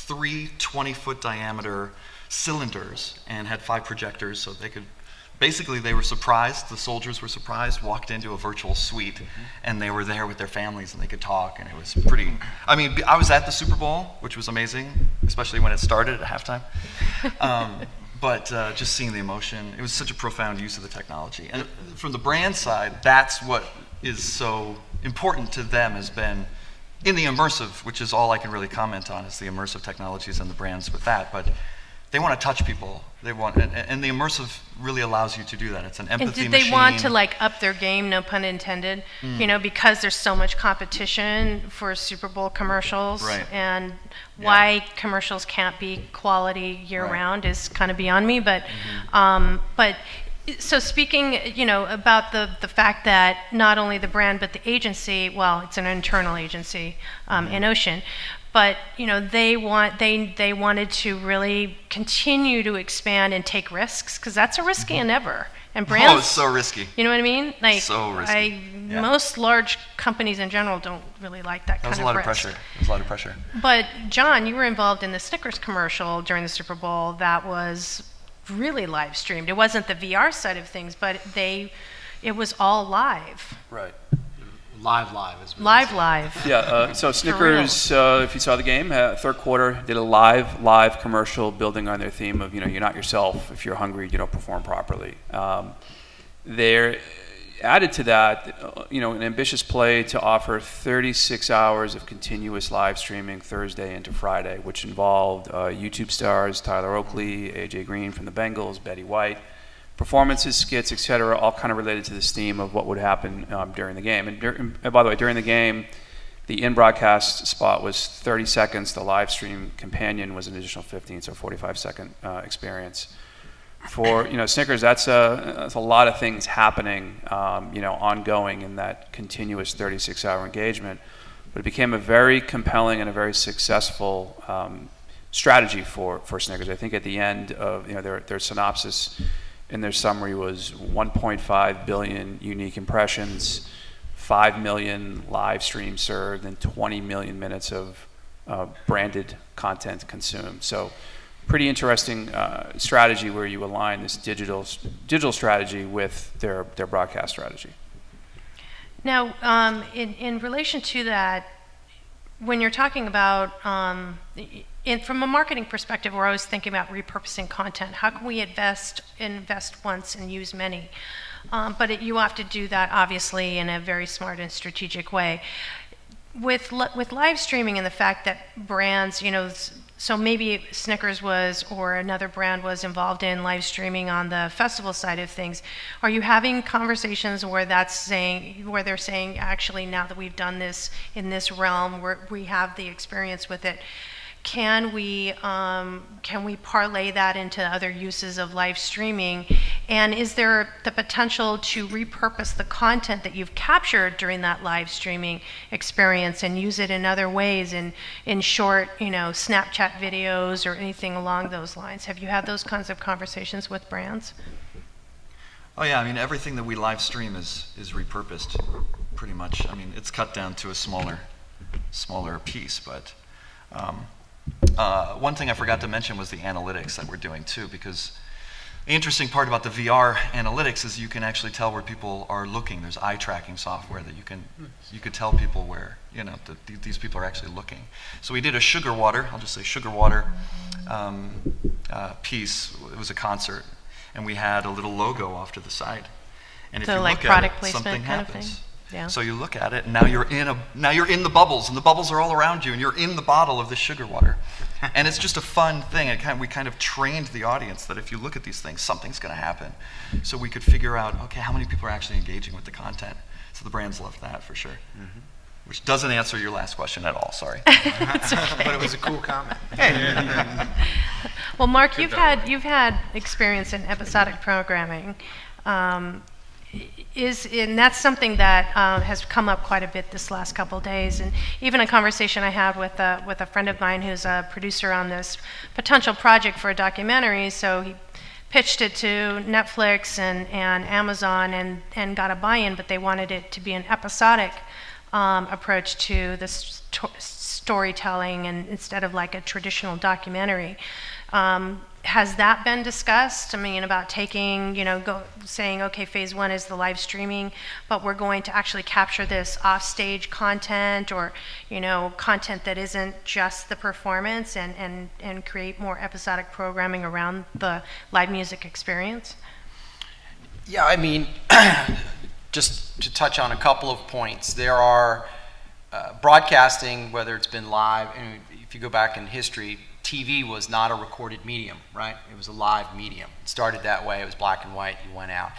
Speaker 5: 3 20-foot diameter cylinders and had 5 projectors so they could, basically they were surprised, the soldiers were surprised, walked into a virtual suite and they were there with their families and they could talk, and it was pretty, I was at the Super Bowl, which was amazing, especially when it started at halftime. But just seeing the emotion, it was such a profound use of the technology. And from the brand side, that's what is so important to them, has been in the immersive, which is all I can really comment on, is the immersive technologies and the brands with that. But they want to touch people. They want, and the immersive really allows you to do that. It's an empathy
Speaker 1: And did
Speaker 5: machine.
Speaker 1: they want to up their game, no pun intended, because there's so much competition for Super Bowl commercials,
Speaker 5: Right.
Speaker 1: and why commercials can't be quality year round is kind of beyond me. But, so speaking, about the fact that not only the brand but the agency, well, it's an internal agency in Ocean, but they wanted to really continue to expand and take risks, because that's a risky endeavor. And brands,
Speaker 5: Oh, it's so risky.
Speaker 1: you know what I mean?
Speaker 5: So risky. Yeah.
Speaker 1: Most large companies in general don't really like that
Speaker 5: That was
Speaker 1: kind
Speaker 5: a lot
Speaker 1: of
Speaker 5: of
Speaker 1: risk.
Speaker 5: pressure. It was a lot of pressure.
Speaker 1: But John, you were involved in the Snickers commercial during the Super Bowl that was really live streamed. It wasn't the VR side of things, but it was all live.
Speaker 2: Right.
Speaker 8: Live is what
Speaker 1: Live.
Speaker 2: Yeah, so Snickers, if you saw the game, third quarter, did a live commercial building on their theme of, you're not yourself. If you're hungry, you don't perform properly. They're added to that, an ambitious play to offer 36 hours of continuous live streaming Thursday into Friday, which involved YouTube stars Tyler Oakley, AJ Green from the Bengals, Betty White, performances, skits, etc., all kind of related to this theme of what would happen during the game. And by the way, during the game, the in-broadcast spot was 30 seconds. The live stream companion was an additional 15, so 45-second experience. For Snickers, that's a lot of things happening, ongoing in that continuous 36-hour engagement. But it became a very compelling and a very successful strategy for Snickers. I think at the end of their synopsis in their summary was 1.5 billion unique impressions, 5 million live streams served, and 20 million minutes of branded content consumed. So pretty interesting strategy where you align this digital strategy with their broadcast strategy.
Speaker 1: Now, in relation to that, when you're talking about, from a marketing perspective, we're always thinking about repurposing content. How can we invest once and use many? But you have to do that, obviously, in a very smart and strategic way. With live streaming and the fact that brands, so maybe Snickers was, or another brand was involved in live streaming on the festival side of things. Are you having conversations where they're saying, actually, now that we've done this in this realm, we have the experience with it, can we parlay that into other uses of live streaming? And is there the potential to repurpose the content that you've captured during that live streaming experience and use it in other ways, in short, Snapchat videos or anything along those lines? Have you had those kinds of conversations with brands?
Speaker 5: Oh yeah, everything that we live stream is repurposed, pretty much. It's cut down to a smaller piece, but one thing I forgot to mention was the analytics that we're doing too, because the interesting part about the VR analytics is you can actually tell where people are looking. There's eye tracking software that you could tell people where these people are actually looking. So we did a sugar water, I'll just say sugar water, piece. It was a concert, and we had a little logo off to the side. And if
Speaker 1: So
Speaker 5: you
Speaker 1: like
Speaker 5: look
Speaker 1: product
Speaker 5: at it,
Speaker 1: placement
Speaker 5: something
Speaker 1: kind of
Speaker 5: happens.
Speaker 1: thing? Yeah.
Speaker 5: So you look at it, and now you're in the bubbles, and the bubbles are all around you, and you're in the bottle of this sugar water. And it's just a fun thing. We kind of trained the audience that if you look at these things, something's going to happen. So we could figure out, okay, how many people are actually engaging with the content. So the brands loved that for sure. Mm-hmm. Which doesn't answer your last question at all, sorry.
Speaker 8: But it was a cool comment.
Speaker 1: Well, Mark, you've had experience in episodic programming. And that's something that has come up quite a bit this last couple of days, and even a conversation I had with a friend of mine who's a producer on this potential project for a documentary. So he pitched it to Netflix and Amazon and got a buy-in, but they wanted it to be an episodic approach to the storytelling, and instead of like a traditional documentary. Has that been discussed? I mean, about taking, saying, okay, phase one is the live streaming, but we're going to actually capture this offstage content, or, content that isn't just the performance, and create more episodic programming around the live music experience?
Speaker 4: Yeah, I mean, just to touch on a couple of points, there are broadcasting, whether it's been live, and if you go back in history, TV was not a recorded medium, right? It was a live medium. It started that way. It was black and white. You went out.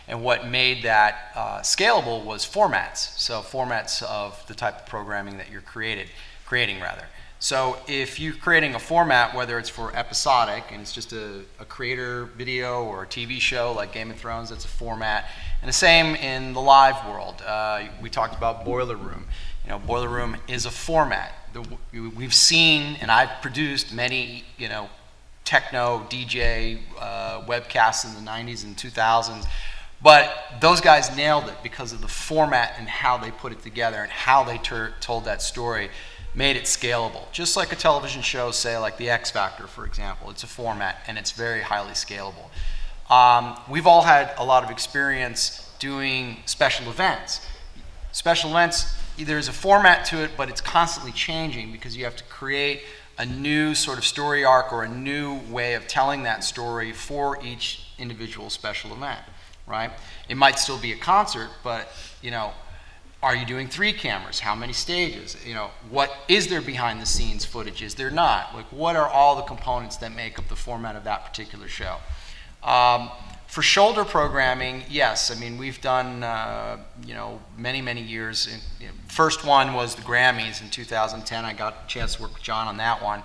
Speaker 4: And what made that scalable was formats. So formats of the type of programming that you're creating. So if you're creating a format, whether it's for episodic, and it's just a creator video or a TV show like Game of Thrones, that's a format. And the same in the live world. We talked about Boiler Room. Boiler Room is a format. We've seen, and I've produced many, techno DJ webcasts in the 90s and 2000s, but those guys nailed it because of the format and how they put it together and how they told that story, made it scalable. Just like a television show, say like The X Factor, for example, it's a format and it's very highly scalable. We've all had a lot of experience doing special events. Special events, there's a format to it, but it's constantly changing because you have to create a new sort of story arc or a new way of telling that story for each individual special event, right? It might still be a concert, but, are you doing 3 cameras? How many stages? What is there behind the scenes footage? Is there not? Like, what are all the components that make up the format of that particular show? For shoulder programming, yes. I mean, we've done, many, many years. First one was the Grammys in 2010. I got a chance to work with John on that one.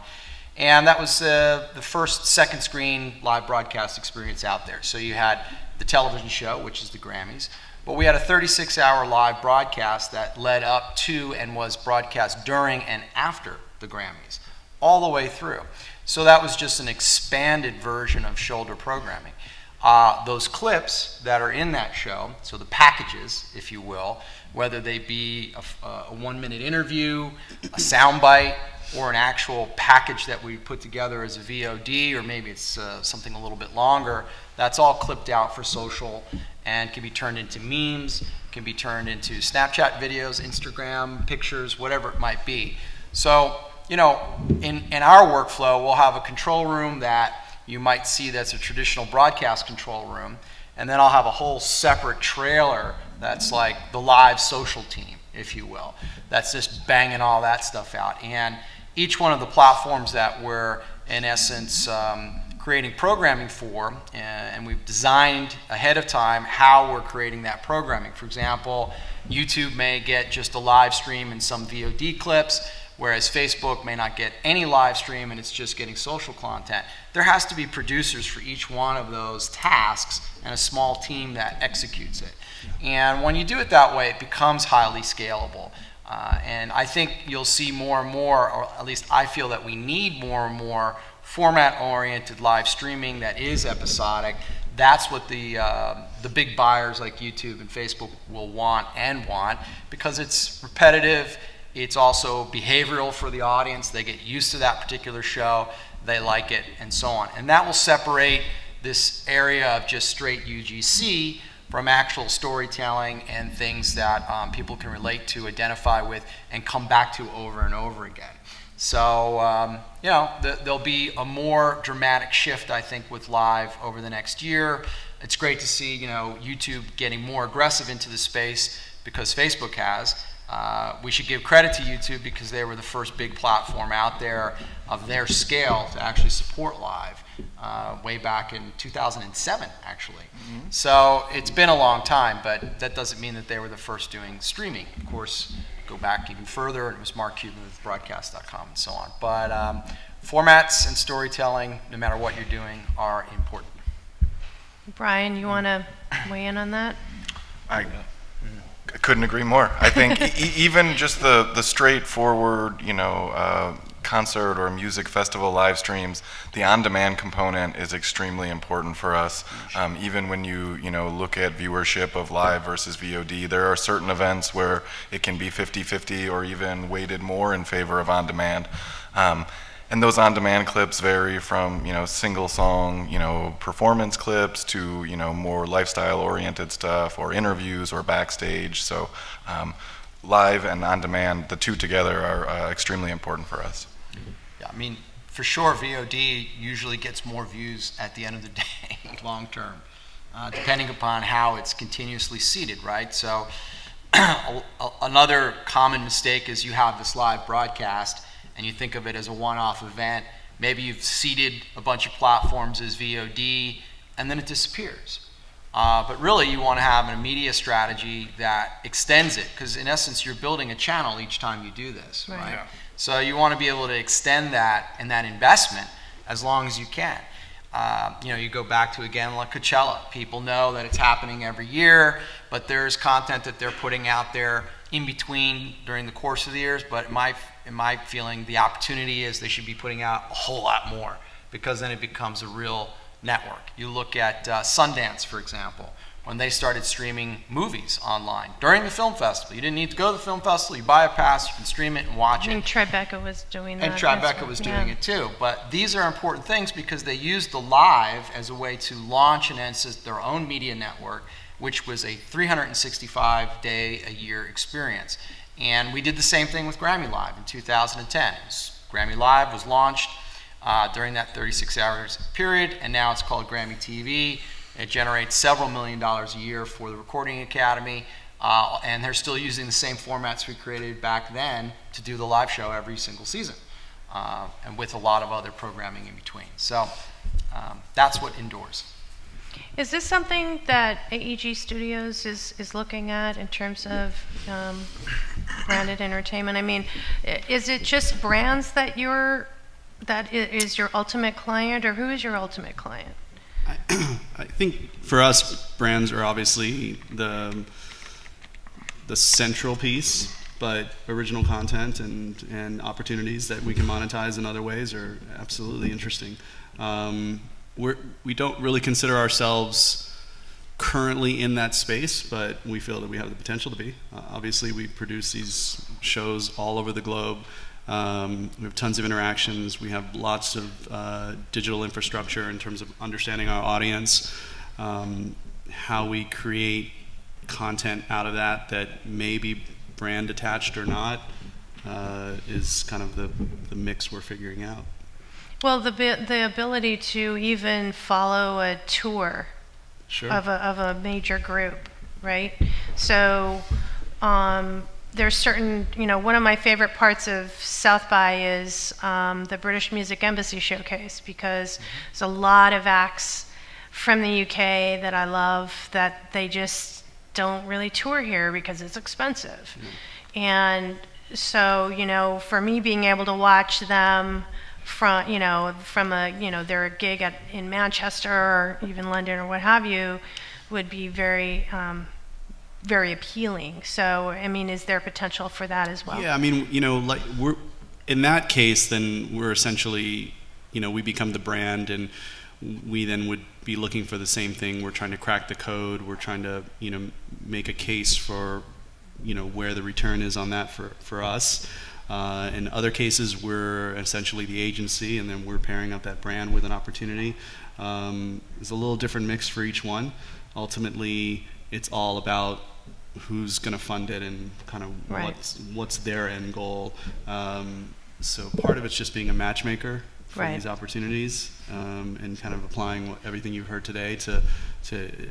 Speaker 4: And that was the first second screen live broadcast experience out there. So you had the television show, which is the Grammys, but we had a 36-hour live broadcast that led up to and was broadcast during and after the Grammys, all the way through. So that was just an expanded version of shoulder programming. Those clips that are in that show, so the packages, if you will, whether they be a 1-minute interview, a soundbite, or an actual package that we put together as a VOD, or maybe it's something a little bit longer, that's all clipped out for social and can be turned into memes, can be turned into Snapchat videos, Instagram pictures, whatever it might be. So, in our workflow, we'll have a control room that you might see that's a traditional broadcast control room, and then I'll have a whole separate trailer that's like the live social team, if you will. That's just banging all that stuff out. And each one of the platforms that we're, in essence, creating programming for, and we've designed ahead of time how we're creating that programming. For example, YouTube may get just a live stream and some VOD clips, whereas Facebook may not get any live stream and it's just getting social content. There has to be producers for each one of those tasks and a small team that executes it. And when you do it that way, it becomes highly scalable. And I think you'll see more and more, or at least I feel that we need more and more format-oriented live streaming that is episodic. That's what the big buyers like YouTube and Facebook will want because it's repetitive. It's also behavioral for the audience. They get used to that particular show. They like it, and so on. And that will separate this area of just straight UGC from actual storytelling and things that people can relate to, identify with, and come back to over and over again.
Speaker 8: So, there'll be a more dramatic shift, I think, with live over the next year. It's great to see, YouTube getting more aggressive into the space because Facebook has. We should give credit to YouTube because they were the first big platform out there of their scale to actually support live way back in 2007, actually. Mm-hmm. So it's been a long time, but that doesn't mean that they were the first doing streaming. Of course, go back even further, and it was Mark Cuban with broadcast.com and so on. But formats and storytelling, no matter what you're doing, are important.
Speaker 1: Brian, you want to weigh in on that?
Speaker 3: I couldn't agree more. I think even just the straightforward, concert or music festival live streams, the on-demand component is extremely important for us. Even when you look at viewership of live versus VOD, there are certain events where it can be 50-50 or even weighted more in favor of on-demand. And those on-demand clips vary from single song performance clips to more lifestyle-oriented stuff or interviews or backstage. So live and on-demand, the two together are extremely important for us.
Speaker 8: Yeah, I mean, for sure, VOD usually gets more views at the end of the day, long term, depending upon how it's continuously seeded, right? So another common mistake is you have this live broadcast and you think of it as a one-off event. Maybe you've seeded a bunch of platforms as VOD and then it disappears. But really you want to have a media strategy that extends it, because in essence you're building a channel each time you do this, right?
Speaker 3: Yeah.
Speaker 8: So you want to be able to extend that and that investment as long as you can. You go back to, again, like Coachella. People know that it's happening every year, but there's content that they're putting out there in between during the course of the years. But in my feeling, the opportunity is they should be putting out a whole lot more, because then it becomes a real network. You look at Sundance, for example, when they started streaming movies online during the film festival. You didn't need to go to the film festival. You buy a pass, you can stream it and watch it.
Speaker 1: I mean, Tribeca was doing that.
Speaker 8: And Tribeca was doing it too. But these are important things because they used the live as a way to launch and enhance their own media network, which was a 365-day-a-year experience. And we did the same thing with Grammy Live in 2010. Grammy Live was launched during that 36 hours period, and now it's called Grammy TV. It generates several $1 million a year for the Recording Academy, and they're still using the same formats we created back then to do the live show every single season, and with a lot of other programming in between. So that's what indoors.
Speaker 1: Is this something that AEG Studios is looking at in terms of branded entertainment? I mean, is it just brands that is your ultimate client, or who is your ultimate client?
Speaker 7: I think for us, brands are obviously the central piece, but original content and opportunities that we can monetize in other ways are absolutely interesting. We don't really consider ourselves currently in that space, but we feel that we have the potential to be. Obviously, we produce these shows all over the globe. We have tons of interactions. We have lots of digital infrastructure in terms of understanding our audience. How we create content out of that may be brand attached or not is kind of the mix we're figuring out.
Speaker 1: Well, the ability to even follow a tour
Speaker 7: Sure.
Speaker 1: of a major group, right? So there's certain, one of my favorite parts of South by is the British Music Embassy Showcase, because there's a lot of acts from the UK that I love that they just don't really tour here because it's expensive. And so, for me being able to watch them from their gig in Manchester or even London or what have you would be very very appealing. So, I mean, is there potential for that as well?
Speaker 7: Yeah, I mean, like we're in that case, then we're essentially, we become the brand, and we then would be looking for the same thing. We're trying to crack the code. We're trying to, make a case for, where the return is on that for us. In other cases, we're essentially the agency, and then we're pairing up that brand with an opportunity. It's a little different mix for each one. Ultimately, it's all about who's going to fund it and kind of
Speaker 1: Right.
Speaker 7: what's their end goal. so part of it's just being a matchmaker for
Speaker 1: Right.
Speaker 7: these opportunities, and kind of applying everything you've heard today to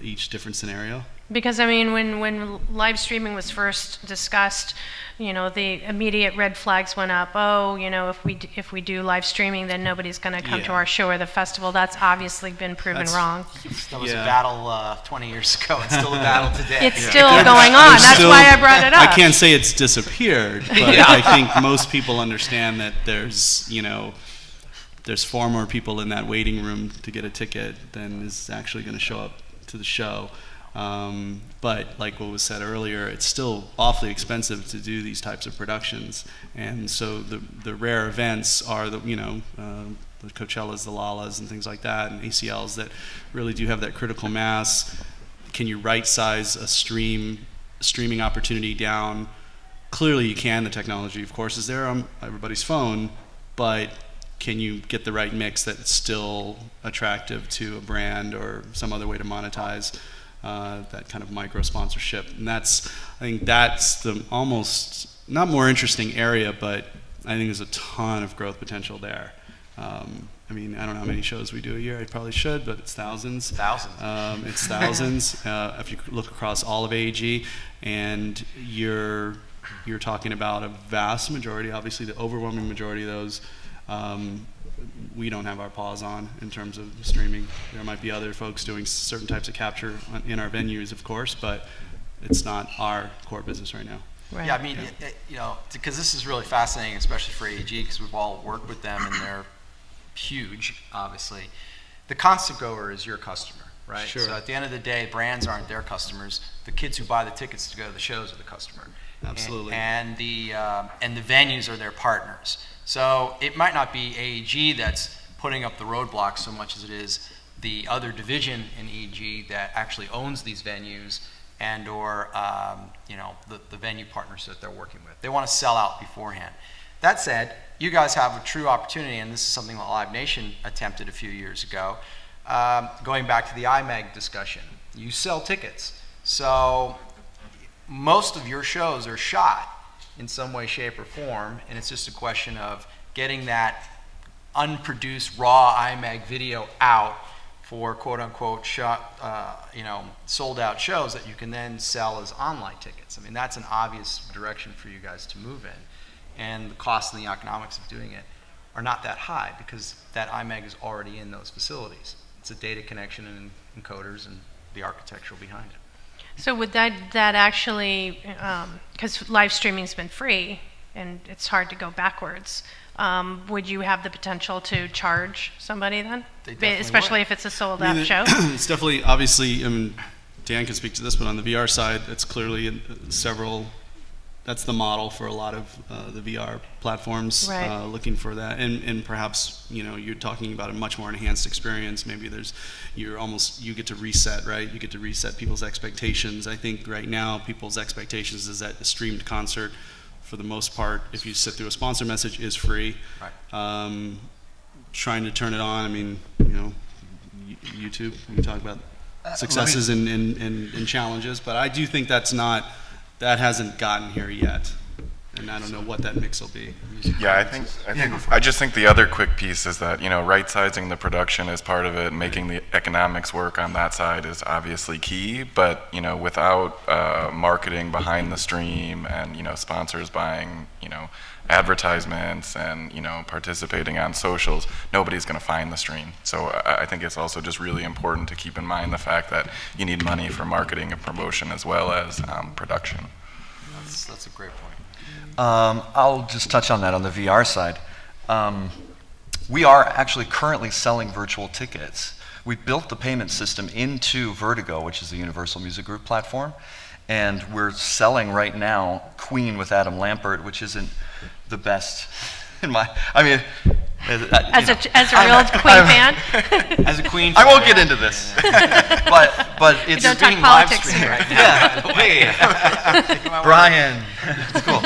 Speaker 7: each different scenario.
Speaker 1: Because I mean, when live streaming was first discussed, the immediate red flags went up. Oh, if we do live streaming, then nobody's going to come to
Speaker 7: Yeah.
Speaker 1: our show or the festival. That's obviously been proven
Speaker 7: That's-
Speaker 1: wrong.
Speaker 8: That was
Speaker 7: Yeah.
Speaker 8: a battle 20 years ago. It's still a battle today.
Speaker 1: It's still going on. That's
Speaker 7: Still-
Speaker 1: why I brought it up.
Speaker 7: I can't say it's disappeared, but I think most people understand that there's far more people in that waiting room to get a ticket than is actually going to show up to the show. But like what was said earlier, it's still awfully expensive to do these types of productions, and so the rare events are the Coachellas, the Lalas, and things like that, and ACLs that really do have that critical mass. Can you right size a streaming opportunity down? Clearly you can. The technology, of course, is there on everybody's phone, but can you get the right mix that's still attractive to a brand or some other way to monetize that kind of micro sponsorship? And I think that's the almost not more interesting area, but I think there's a ton of growth potential there. I mean, I don't know how many shows we do a year. I probably should, but it's thousands.
Speaker 8: Thousands.
Speaker 7: It's thousands. If you look across all of AEG, and you're talking about a vast majority, obviously the overwhelming majority of those, we don't have our paws on in terms of streaming. There might be other folks doing certain types of capture in our venues, of course, but it's not our core business right now.
Speaker 1: Right.
Speaker 8: Yeah, I mean, because this is really fascinating, especially for AEG, because we've all worked with them and they're huge, obviously. The concert goer is your customer, right?
Speaker 7: Sure.
Speaker 8: So at the end of the day, brands aren't their customers. The kids who buy the tickets to go to the shows are the customer.
Speaker 7: Absolutely.
Speaker 8: And the venues are their partners. So it might not be AEG that's putting up the roadblocks so much as it is the other division in AEG that actually owns these venues and or the venue partners that they're working with. They want to sell out beforehand. That said, you guys have a true opportunity, and this is something that Live Nation attempted a few years ago, going back to the IMAG discussion. You sell tickets. So most of your shows are shot in some way, shape, or form, and it's just a question of getting that unproduced raw IMAG video out for quote-unquote sold out shows that you can then sell as online tickets. I mean, that's an obvious direction for you guys to move in, and the cost and the economics of doing it are not that high because that IMAG is already in those facilities. It's a data connection and encoders and the architecture behind it.
Speaker 1: So would that actually, because live streaming's been free and it's hard to go backwards, would you have the potential to charge somebody then?
Speaker 8: They definitely
Speaker 1: Especially
Speaker 8: would.
Speaker 1: if it's a sold out show?
Speaker 7: It's definitely, obviously, Dan can speak to this, but on the VR side, it's clearly that's the model for a lot of the VR platforms,
Speaker 1: Right.
Speaker 7: looking for that. And perhaps, you're talking about a much more enhanced experience. Maybe you get to reset, right? You get to reset people's expectations. I think right now people's expectations is that a streamed concert, for the most part, if you sit through a sponsor message, is free.
Speaker 8: Right.
Speaker 7: Trying to turn it on, I mean, YouTube, we can talk about successes and challenges, but I do think that hasn't gotten here yet, and I don't know what that mix will be.
Speaker 3: Yeah, I just think the other quick piece is that, right-sizing the production is part of it, and making the economics work on that side is obviously key, but, without marketing behind the stream and, sponsors buying, advertisements and, participating on socials, nobody's going to find the stream. So I think it's also just really important to keep in mind the fact that you need money for marketing and promotion as well as production.
Speaker 8: That's a great point.
Speaker 5: I'll just touch on that on the VR side. We are actually currently selling virtual tickets. We built the payment system into Vertigo, which is the Universal Music Group platform, and we're selling right now Queen with Adam Lambert, which isn't the best in my. I mean,
Speaker 1: As a real Queen fan?
Speaker 8: As a Queen
Speaker 5: I
Speaker 8: fan,
Speaker 5: won't get into this, but it's
Speaker 1: don't talk
Speaker 8: being live
Speaker 1: politics
Speaker 8: streamed
Speaker 1: here.
Speaker 8: right now.
Speaker 5: Hey, Brian, it's cool.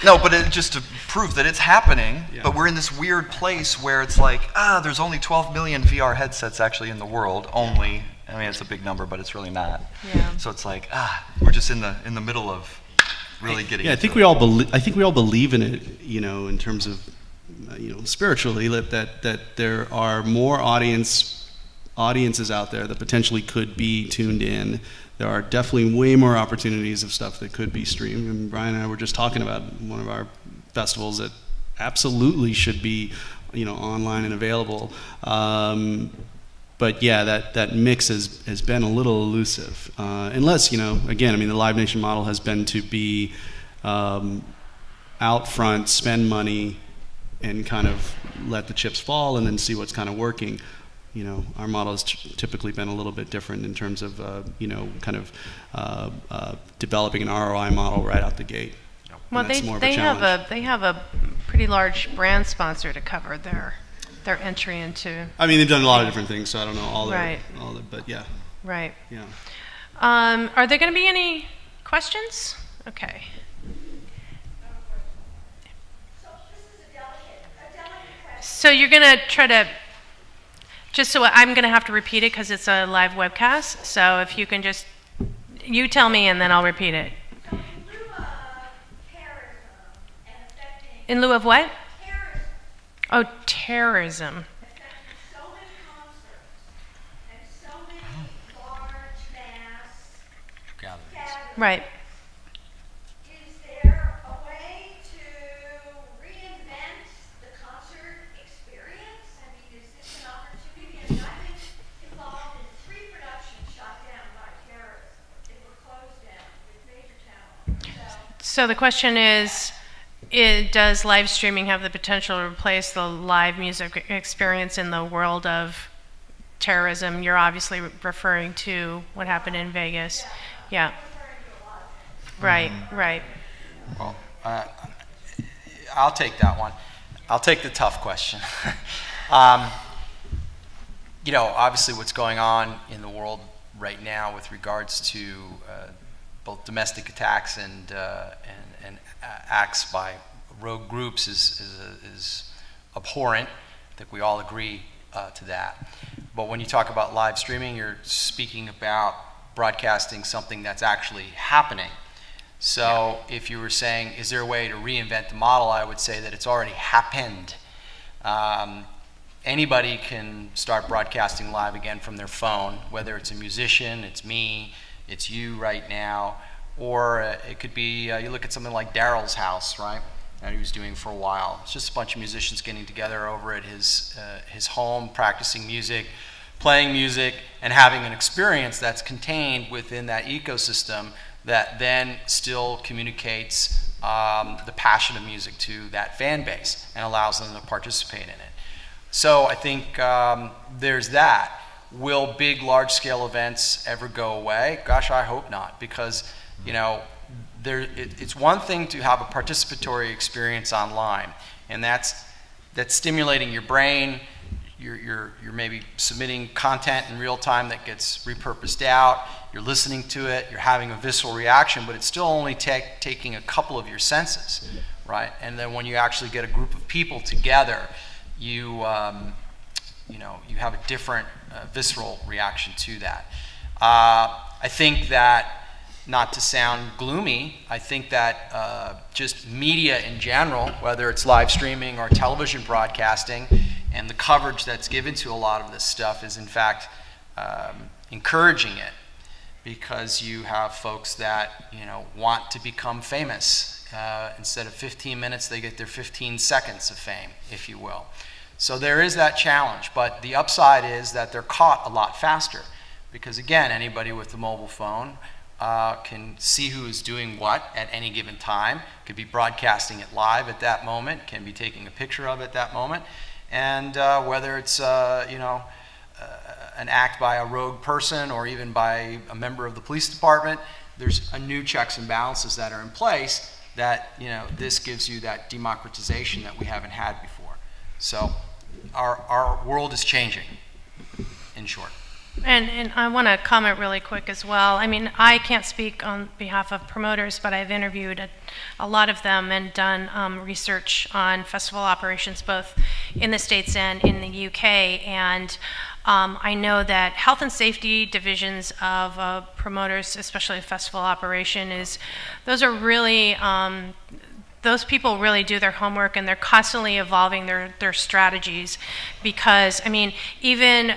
Speaker 5: No, but just to prove that it's happening,
Speaker 7: Yeah.
Speaker 5: but we're in this weird place where it's like, there's only 12 million VR headsets actually in the world, only. I mean, it's a big number, but it's really not.
Speaker 1: Yeah.
Speaker 5: So it's like, we're just in the middle of really getting.
Speaker 7: Yeah, I
Speaker 5: into
Speaker 7: think
Speaker 5: it.
Speaker 7: we all believe. I think we all believe in it. You know, in terms of, spiritually, that there are more audiences out there that potentially could be tuned in. There are definitely way more opportunities of stuff that could be streamed. And Brian and I were just talking about one of our festivals that absolutely should be, online and available. But yeah, that mix has been a little elusive. Unless, again, the Live Nation model has been to be out front, spend money, and kind of let the chips fall and then see what's kind of working. Our model has typically been a little bit different in terms of, developing an ROI model right out the gate.
Speaker 1: Well,
Speaker 7: And that's more of a
Speaker 1: they
Speaker 7: challenge.
Speaker 1: have a pretty large brand sponsor to cover their entry into.
Speaker 7: They've done a lot of different things, so I don't know
Speaker 1: Right.
Speaker 7: but yeah,
Speaker 1: Right.
Speaker 7: yeah.
Speaker 1: Are there going to be any questions? Okay. So you're going to try to, I'm going to have to repeat it because it's a live webcast. So if you can you tell me and then I'll repeat it. In lieu of what?
Speaker 9: Terrorism.
Speaker 1: Oh, terrorism.
Speaker 9: Affecting so many concerts and so many large mass gatherings.
Speaker 1: Right.
Speaker 9: Is there a way to reinvent the concert experience? Is this an opportunity? I've been involved in 3 productions shot down by terrorists. They were closed down with major talent.
Speaker 1: So the question is, does live streaming have the potential to replace the live music experience in the world of terrorism? You're obviously referring to what happened in Vegas. Yeah. Right, right.
Speaker 4: Well, I'll take that one. I'll take the tough question. Obviously what's going on in the world right now with regards to both domestic attacks and acts by rogue groups is abhorrent. I think we all agree to that. But when you talk about live streaming, you're speaking about broadcasting something that's actually happening. So if you were saying, is there a way to reinvent the model, I would say that it's already happened. Anybody can start broadcasting live again from their phone, whether it's a musician, it's me, it's you right now, or it could be, you look at something like Daryl's house, right? That he was doing for a while. It's just a bunch of musicians getting together over at his home, practicing music, playing music, and having an experience that's contained within that ecosystem that then still communicates the passion of music to that fan base and allows them to participate in it. So I think there's that. Will big, large-scale events ever go away? Gosh, I hope not, because it's one thing to have a participatory experience online, and that's stimulating your brain. You're maybe submitting content in real time that gets repurposed out. You're listening to it. You're having a visceral reaction, but it's still only taking a couple of your senses, right? And then when you actually get a group of people together, you have a different visceral reaction to that. I think that, not to sound gloomy, I think that just media in general, whether it's live streaming or television broadcasting, and the coverage that's given to a lot of this stuff is in fact encouraging it, because you have folks that want to become famous. Instead of 15 minutes, they get their 15 seconds of fame, if you will. So there is that challenge, but the upside is that they're caught a lot faster, because again, anybody with a mobile phone can see who is doing what at any given time, could be broadcasting it live at that moment, can be taking a picture of it at that moment, and whether it's an act by a rogue person or even by a member of the police department, there's a new checks and balances that are in place that this gives you that democratization that we haven't had before. So our world is changing, in short.
Speaker 1: And I want to comment really quick as well. I can't speak on behalf of promoters, but I've interviewed a lot of them and done research on festival operations both in the States and in the UK. And I know that health and safety divisions of promoters, especially festival operation, those are really those people really do their homework, and they're constantly evolving their strategies, because, I mean, even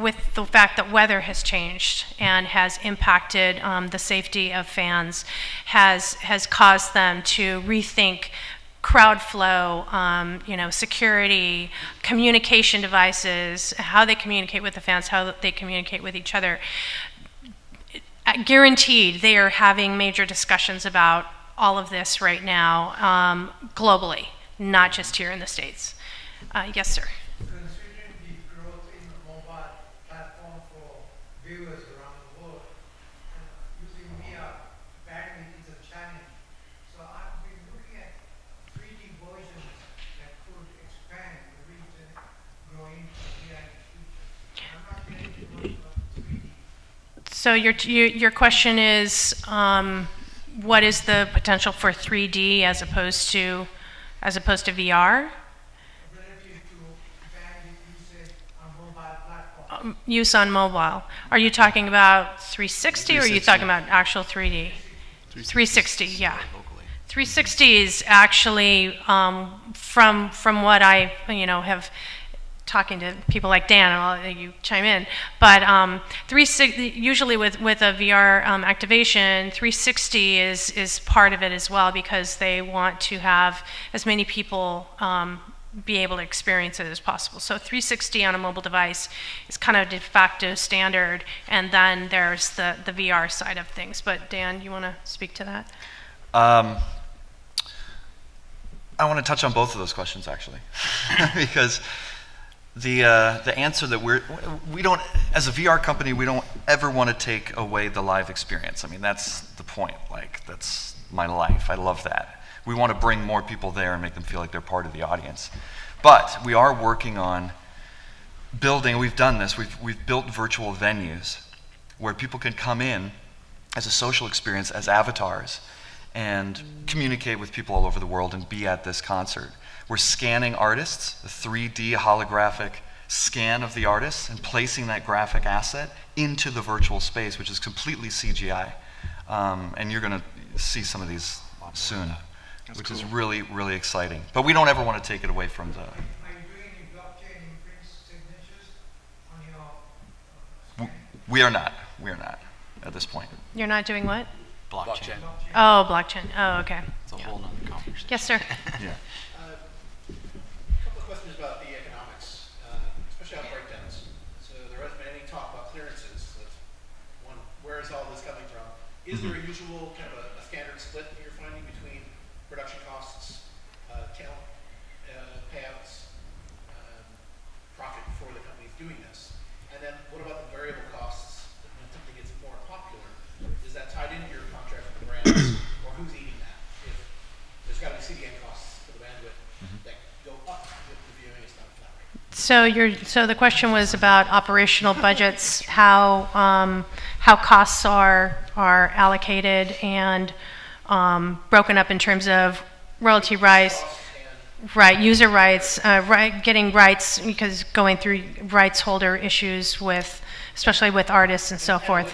Speaker 1: with the fact that weather has changed and has impacted the safety of fans, has caused them to rethink crowd flow, security, communication devices, how they communicate with the fans, how they communicate with each other. Guaranteed, they are having major discussions about all of this right now, globally, not just here in the States. Yes, sir.
Speaker 10: Considering the growth in mobile platform for viewers around the world, and using VR bandwidth is a challenge. So I've been looking at 3D versions that could expand the reach and grow into VR in the future. I'm not getting too much about 3D.
Speaker 1: So your question is, what is the potential for 3D as opposed to VR?
Speaker 10: Relative to bandwidth usage on mobile platforms.
Speaker 1: Use on mobile. Are you talking about 360 or are you talking about actual 3D? 360, yeah. 360 is actually, from what I have talking to people like Dan, and I'll let you chime in, but 360, usually with a VR activation, 360 is part of it as well, because they want to have as many people be able to experience it as possible. So 360 on a mobile device is kind of de facto standard, and then there's the VR side of things. But Dan, you want to speak to that?
Speaker 5: I want to touch on both of those questions, actually, because the answer that we don't, as a VR company, we don't ever want to take away the live experience. I mean, that's the point. Like, that's my life. I love that. We want to bring more people there and make them feel like they're part of the audience. But we are working on building, we've done this, we've built virtual venues where people can come in as a social experience, as avatars, and communicate with people all over the world and be at this concert. We're scanning artists, a 3D holographic scan of the artist, and placing that graphic asset into the virtual space, which is completely CGI. And you're going to see some of these soon, which is really, really exciting. But we don't ever want to take it away from the...
Speaker 10: Are you doing any blockchain imprint signatures on your...
Speaker 5: We are not. We are not at this point.
Speaker 1: You're not doing what?
Speaker 8: Blockchain.
Speaker 1: Oh, blockchain. Oh, okay.
Speaker 8: It's a whole nother conversation.
Speaker 1: Yes, sir.
Speaker 5: Yeah.
Speaker 11: A couple of questions about the economics, especially on breakdowns. So there hasn't been any talk about clearances. That's one, where is all this coming from? Is there a usual kind of a standard split that you're finding between production costs, talent payouts, profit for the companies doing this? And then what about the variable costs when something gets more popular? Is that tied into your contract with the brands, or who's eating that? If there's got to be CDN costs for the bandwidth that go up with the viewing, it's not flat rate.
Speaker 1: So the question was about operational budgets, how costs are allocated and broken up in terms of royalty rights, right, user rights, getting rights, because going through rights holder issues with, especially with artists and so forth.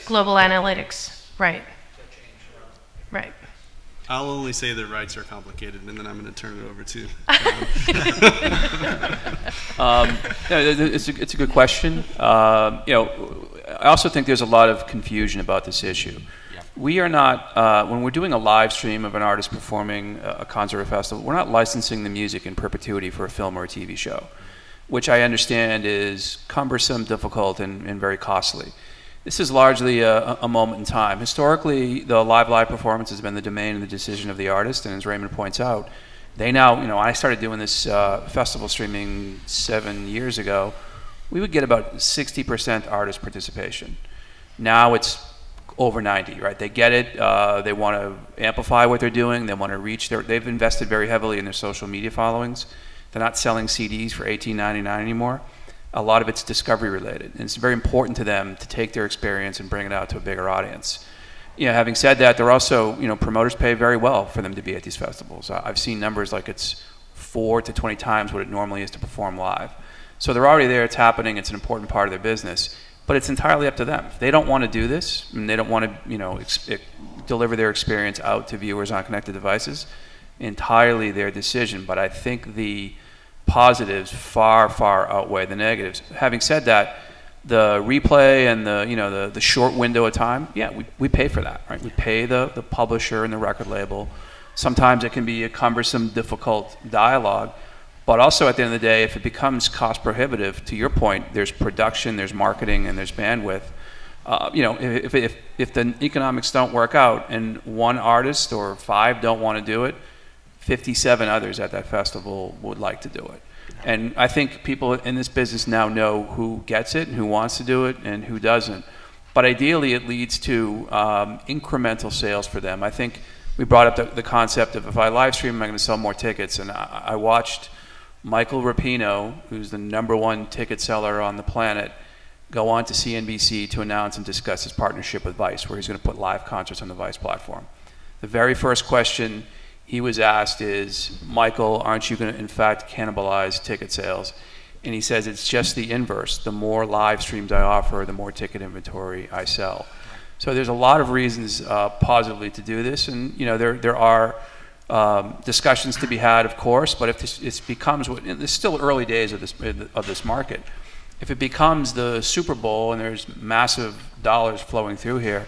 Speaker 1: Global analytics, right. Right.
Speaker 7: I'll only say that rights are complicated, and then I'm going to turn it over to
Speaker 2: It's a good question. I also think there's a lot of confusion about this issue. We are not, when we're doing a live stream of an artist performing a concert or festival, we're not licensing the music in perpetuity for a film or a TV show, which I understand is cumbersome, difficult, and very costly. This is largely a moment in time. Historically, the live performance has been the domain and the decision of the artist, and as Raymond points out, they now, I started doing this festival streaming 7 years ago, we would get about 60% artist participation. Now it's over 90, right? They get it, they want to amplify what they're doing, they want to reach they've invested very heavily in their social media followings. They're not selling CDs for $18.99 anymore. A lot of it's discovery related, and it's very important to them to take their experience and bring it out to a bigger audience. Having said that, they're also, promoters pay very well for them to be at these festivals. I've seen numbers like it's 4 to 20 times what it normally is to perform live. So they're already there, it's happening, it's an important part of their business. But it's entirely up to them. If they don't want to do this, and they don't want to, deliver their experience out to viewers on connected devices, entirely their decision. But I think the positives far, far outweigh the negatives. Having said that, the replay and the short window of time, yeah, we pay for that, right? We pay the publisher and the record label. Sometimes it can be a cumbersome, difficult dialogue. But also at the end of the day, if it becomes cost prohibitive, to your point, there's production, there's marketing, and there's bandwidth. If the economics don't work out and one artist or 5 don't want to do it, 57 others at that festival would like to do it. And I think people in this business now know who gets it and who wants to do it and who doesn't. But ideally, it leads to incremental sales for them. I think we brought up the concept of, if I live stream, am I going to sell more tickets? And I watched Michael Rapino, who's the #1 ticket seller on the planet, go on to CNBC to announce and discuss his partnership with Vice, where he's going to put live concerts on the Vice platform. The very first question he was asked is, Michael, aren't you going to, in fact, cannibalize ticket sales? And he says, it's just the inverse. The more live streams I offer, the more ticket inventory I sell. So there's a lot of reasons positively to do this, and there are discussions to be had, of course, but if this becomes it's still early days of this market. If it becomes the Super Bowl and there's massive dollars flowing through here,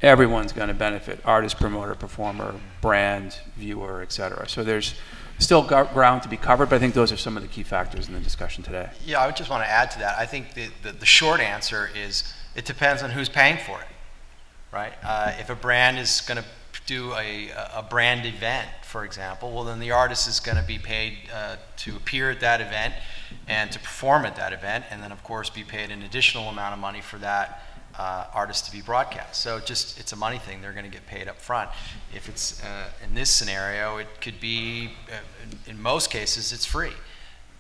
Speaker 2: everyone's going to benefit: artist, promoter, performer, brand, viewer, etc. So there's still ground to be covered, but I think those are some of the key factors in the discussion today.
Speaker 4: Yeah, I would just want to add to that. I think the short answer is it depends on who's paying for it, right? If a brand is going to do a brand event, for example, well, then the artist is going to be paid to appear at that event and to perform at that event, and then of course be paid an additional amount of money for that artist to be broadcast. So it's a money thing. They're going to get paid up front. If it's in this scenario, it could be, in most cases, it's free.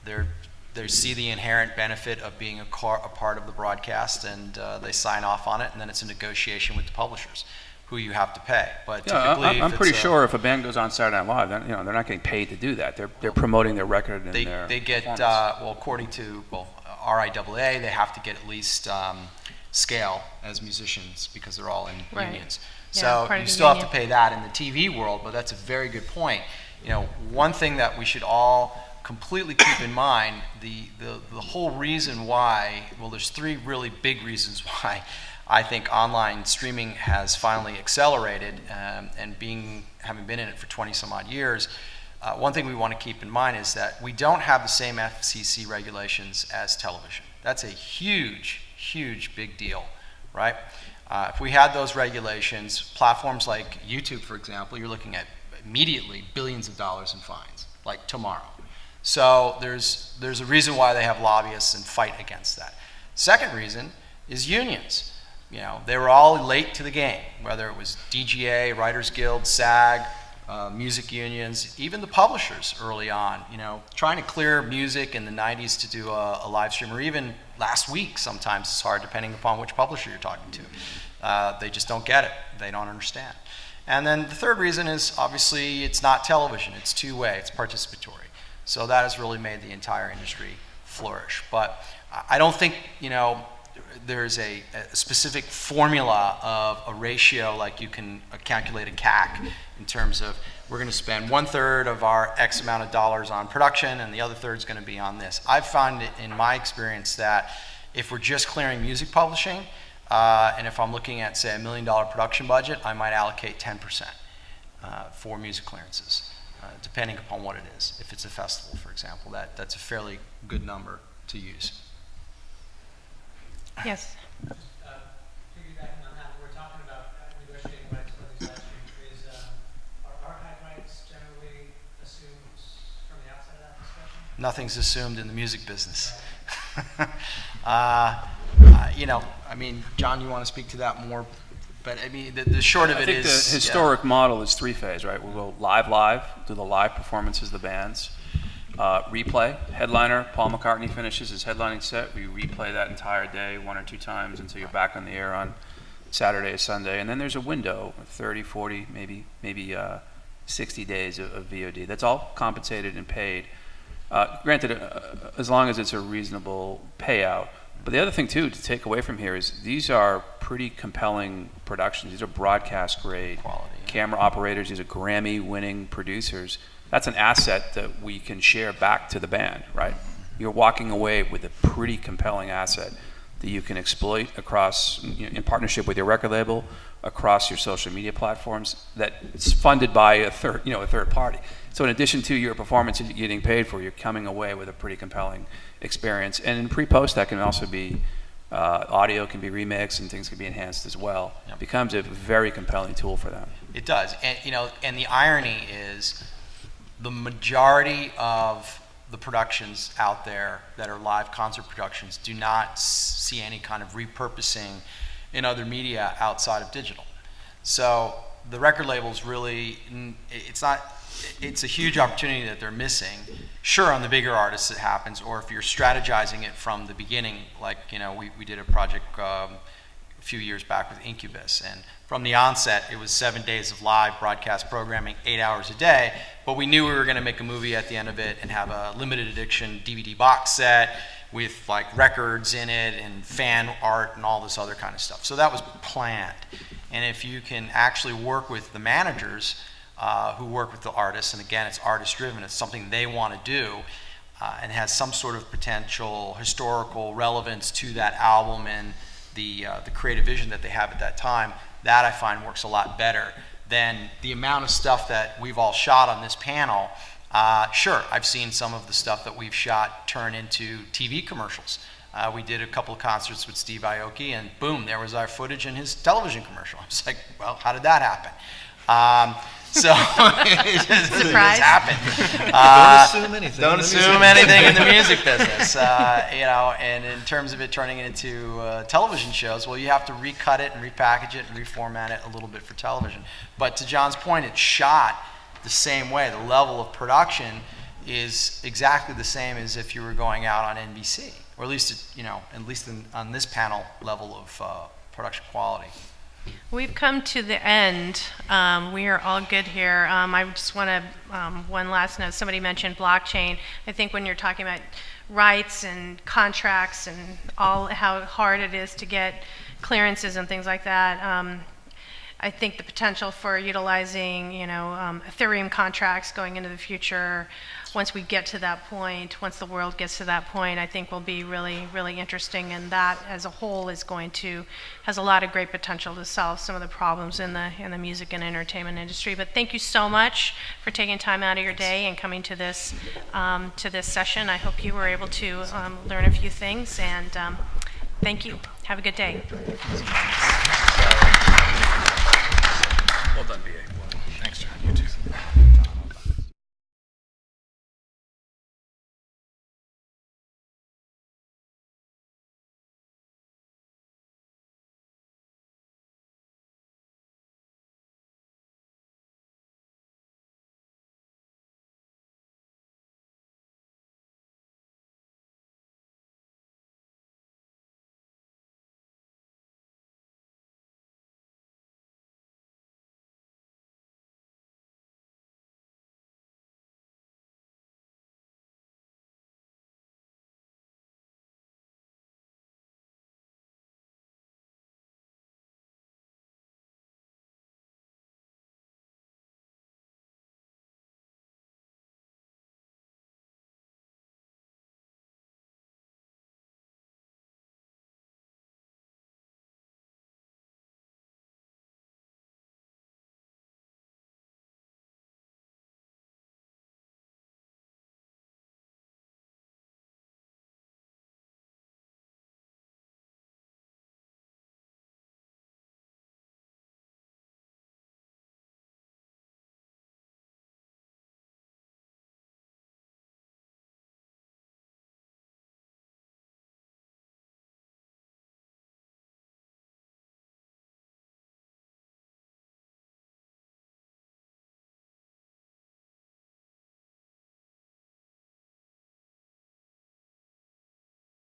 Speaker 4: They see the inherent benefit of being a part of the broadcast, and they sign off on it, and then it's a negotiation with the publishers who you have to pay. But typically,
Speaker 2: I'm pretty sure if a band goes on Saturday Night Live, they're not getting paid to do that. They're promoting their record and
Speaker 4: they get according to RIAA, they have to get at least scale as musicians because they're all in unions.
Speaker 1: Yeah,
Speaker 4: so you still have to pay that in the TV world. But that's a very good point. One thing that we should all completely keep in mind, the whole reason why, there's 3 really big reasons why I think online streaming has finally accelerated, and having been in it for 20 some odd years, one thing we want to keep in mind is that we don't have the same FCC regulations as television. That's a huge, huge, big deal, right? If we had those regulations, platforms like YouTube, for example, you're looking at immediately billions of dollars in fines, like tomorrow. So there's a reason why they have lobbyists and fight against that. Second reason is unions. They were all late to the game, whether it was DGA, Writers Guild, SAG, music unions, even the publishers early on, trying to clear music in the 90s to do a live stream, or even last week sometimes it's hard depending upon which publisher you're talking to. They just don't get it. They don't understand. And then the third reason is obviously it's not television. It's two-way. It's participatory. So that has really made the entire industry flourish. But I don't think, there's a specific formula of a ratio like you can calculate a CAC in terms of we're going to spend 1/3 of our X amount of dollars on production and the other third is going to be on this. I've found it in my experience that if we're just clearing music publishing, and if I'm looking at, say, $1 million production budget, I might allocate 10% for music clearances, depending upon what it is. If it's a festival, for example, that's a fairly good number to use.
Speaker 1: Yes.
Speaker 10: Piggybacking on that, we're talking about negotiating rights for these live streams. Are archive rights generally assumed from the outset of that discussion?
Speaker 4: Nothing's assumed in the music business. John, you want to speak to that more? But the short of it is,
Speaker 2: the historic model is 3-phase, right? We'll go live, do the live performances, the bands. Replay, headliner, Paul McCartney finishes his headlining set. We replay that entire day 1 or 2 times until you're back on the air on Saturday or Sunday. And then there's a window, 30, 40, maybe 60 days of VOD. That's all compensated and paid. Granted, as long as it's a reasonable payout. But the other thing, too, to take away from here is these are pretty compelling productions. These are broadcast grade
Speaker 4: Quality, yeah.
Speaker 2: camera operators. These are Grammy-winning producers. That's an asset that we can share back to the band, right? You're walking away with a pretty compelling asset that you can exploit across, in partnership with your record label, across your social media platforms. That's funded by a third party. So in addition to your performance that you're getting paid for, you're coming away with a pretty compelling experience. And in pre-post, that can also be audio can be remixed and things can be enhanced as well.
Speaker 4: Yep.
Speaker 2: It becomes a very compelling tool for them.
Speaker 4: It does, and the irony is, the majority of the productions out there that are live concert productions do not see any kind of repurposing in other media outside of digital. So the record labels really, it's a huge opportunity that they're missing. Sure, on the bigger artists it happens, or if you're strategizing it from the beginning, like, we did a project a few years back with Incubus, and from the onset it was 7 days of live broadcast programming, 8 hours a day, but we knew we were going to make a movie at the end of it and have a limited edition DVD box set with like records in it and fan art and all this other kind of stuff. So that was planned. And if you can actually work with the managers who work with the artists, and again, it's artist driven, it's something they want to do, and has some sort of potential historical relevance to that album and the creative vision that they have at that time, that I find works a lot better than the amount of stuff that we've all shot on this panel. Sure, I've seen some of the stuff that we've shot turn into TV commercials. We did a couple of concerts with Steve Aoki, and boom, there was our footage in his television commercial. I was like, well, how did that happen? So it just happened. Don't assume anything in the music business. And in terms of it turning it into television shows, well, you have to recut it and repackage it and reformat it a little bit for television. But to John's point, it's shot the same way. The level of production is exactly the same as if you were going out on NBC, or at least on this panel level of production quality.
Speaker 1: We've come to the end. We are all good here. I just want to, one last note, somebody mentioned blockchain. I think when you're talking about rights and contracts and all how hard it is to get clearances and things like that, I think the potential for utilizing, Ethereum contracts going into the future, once we get to that point, once the world gets to that point, I think will be really, really interesting. And that, as a whole, has a lot of great potential to solve some of the problems in the music and entertainment industry. But thank you so much for taking time out of your day and coming to this session. I hope you were able to learn a few things. And thank you. Have a good day.
Speaker 2: Well done,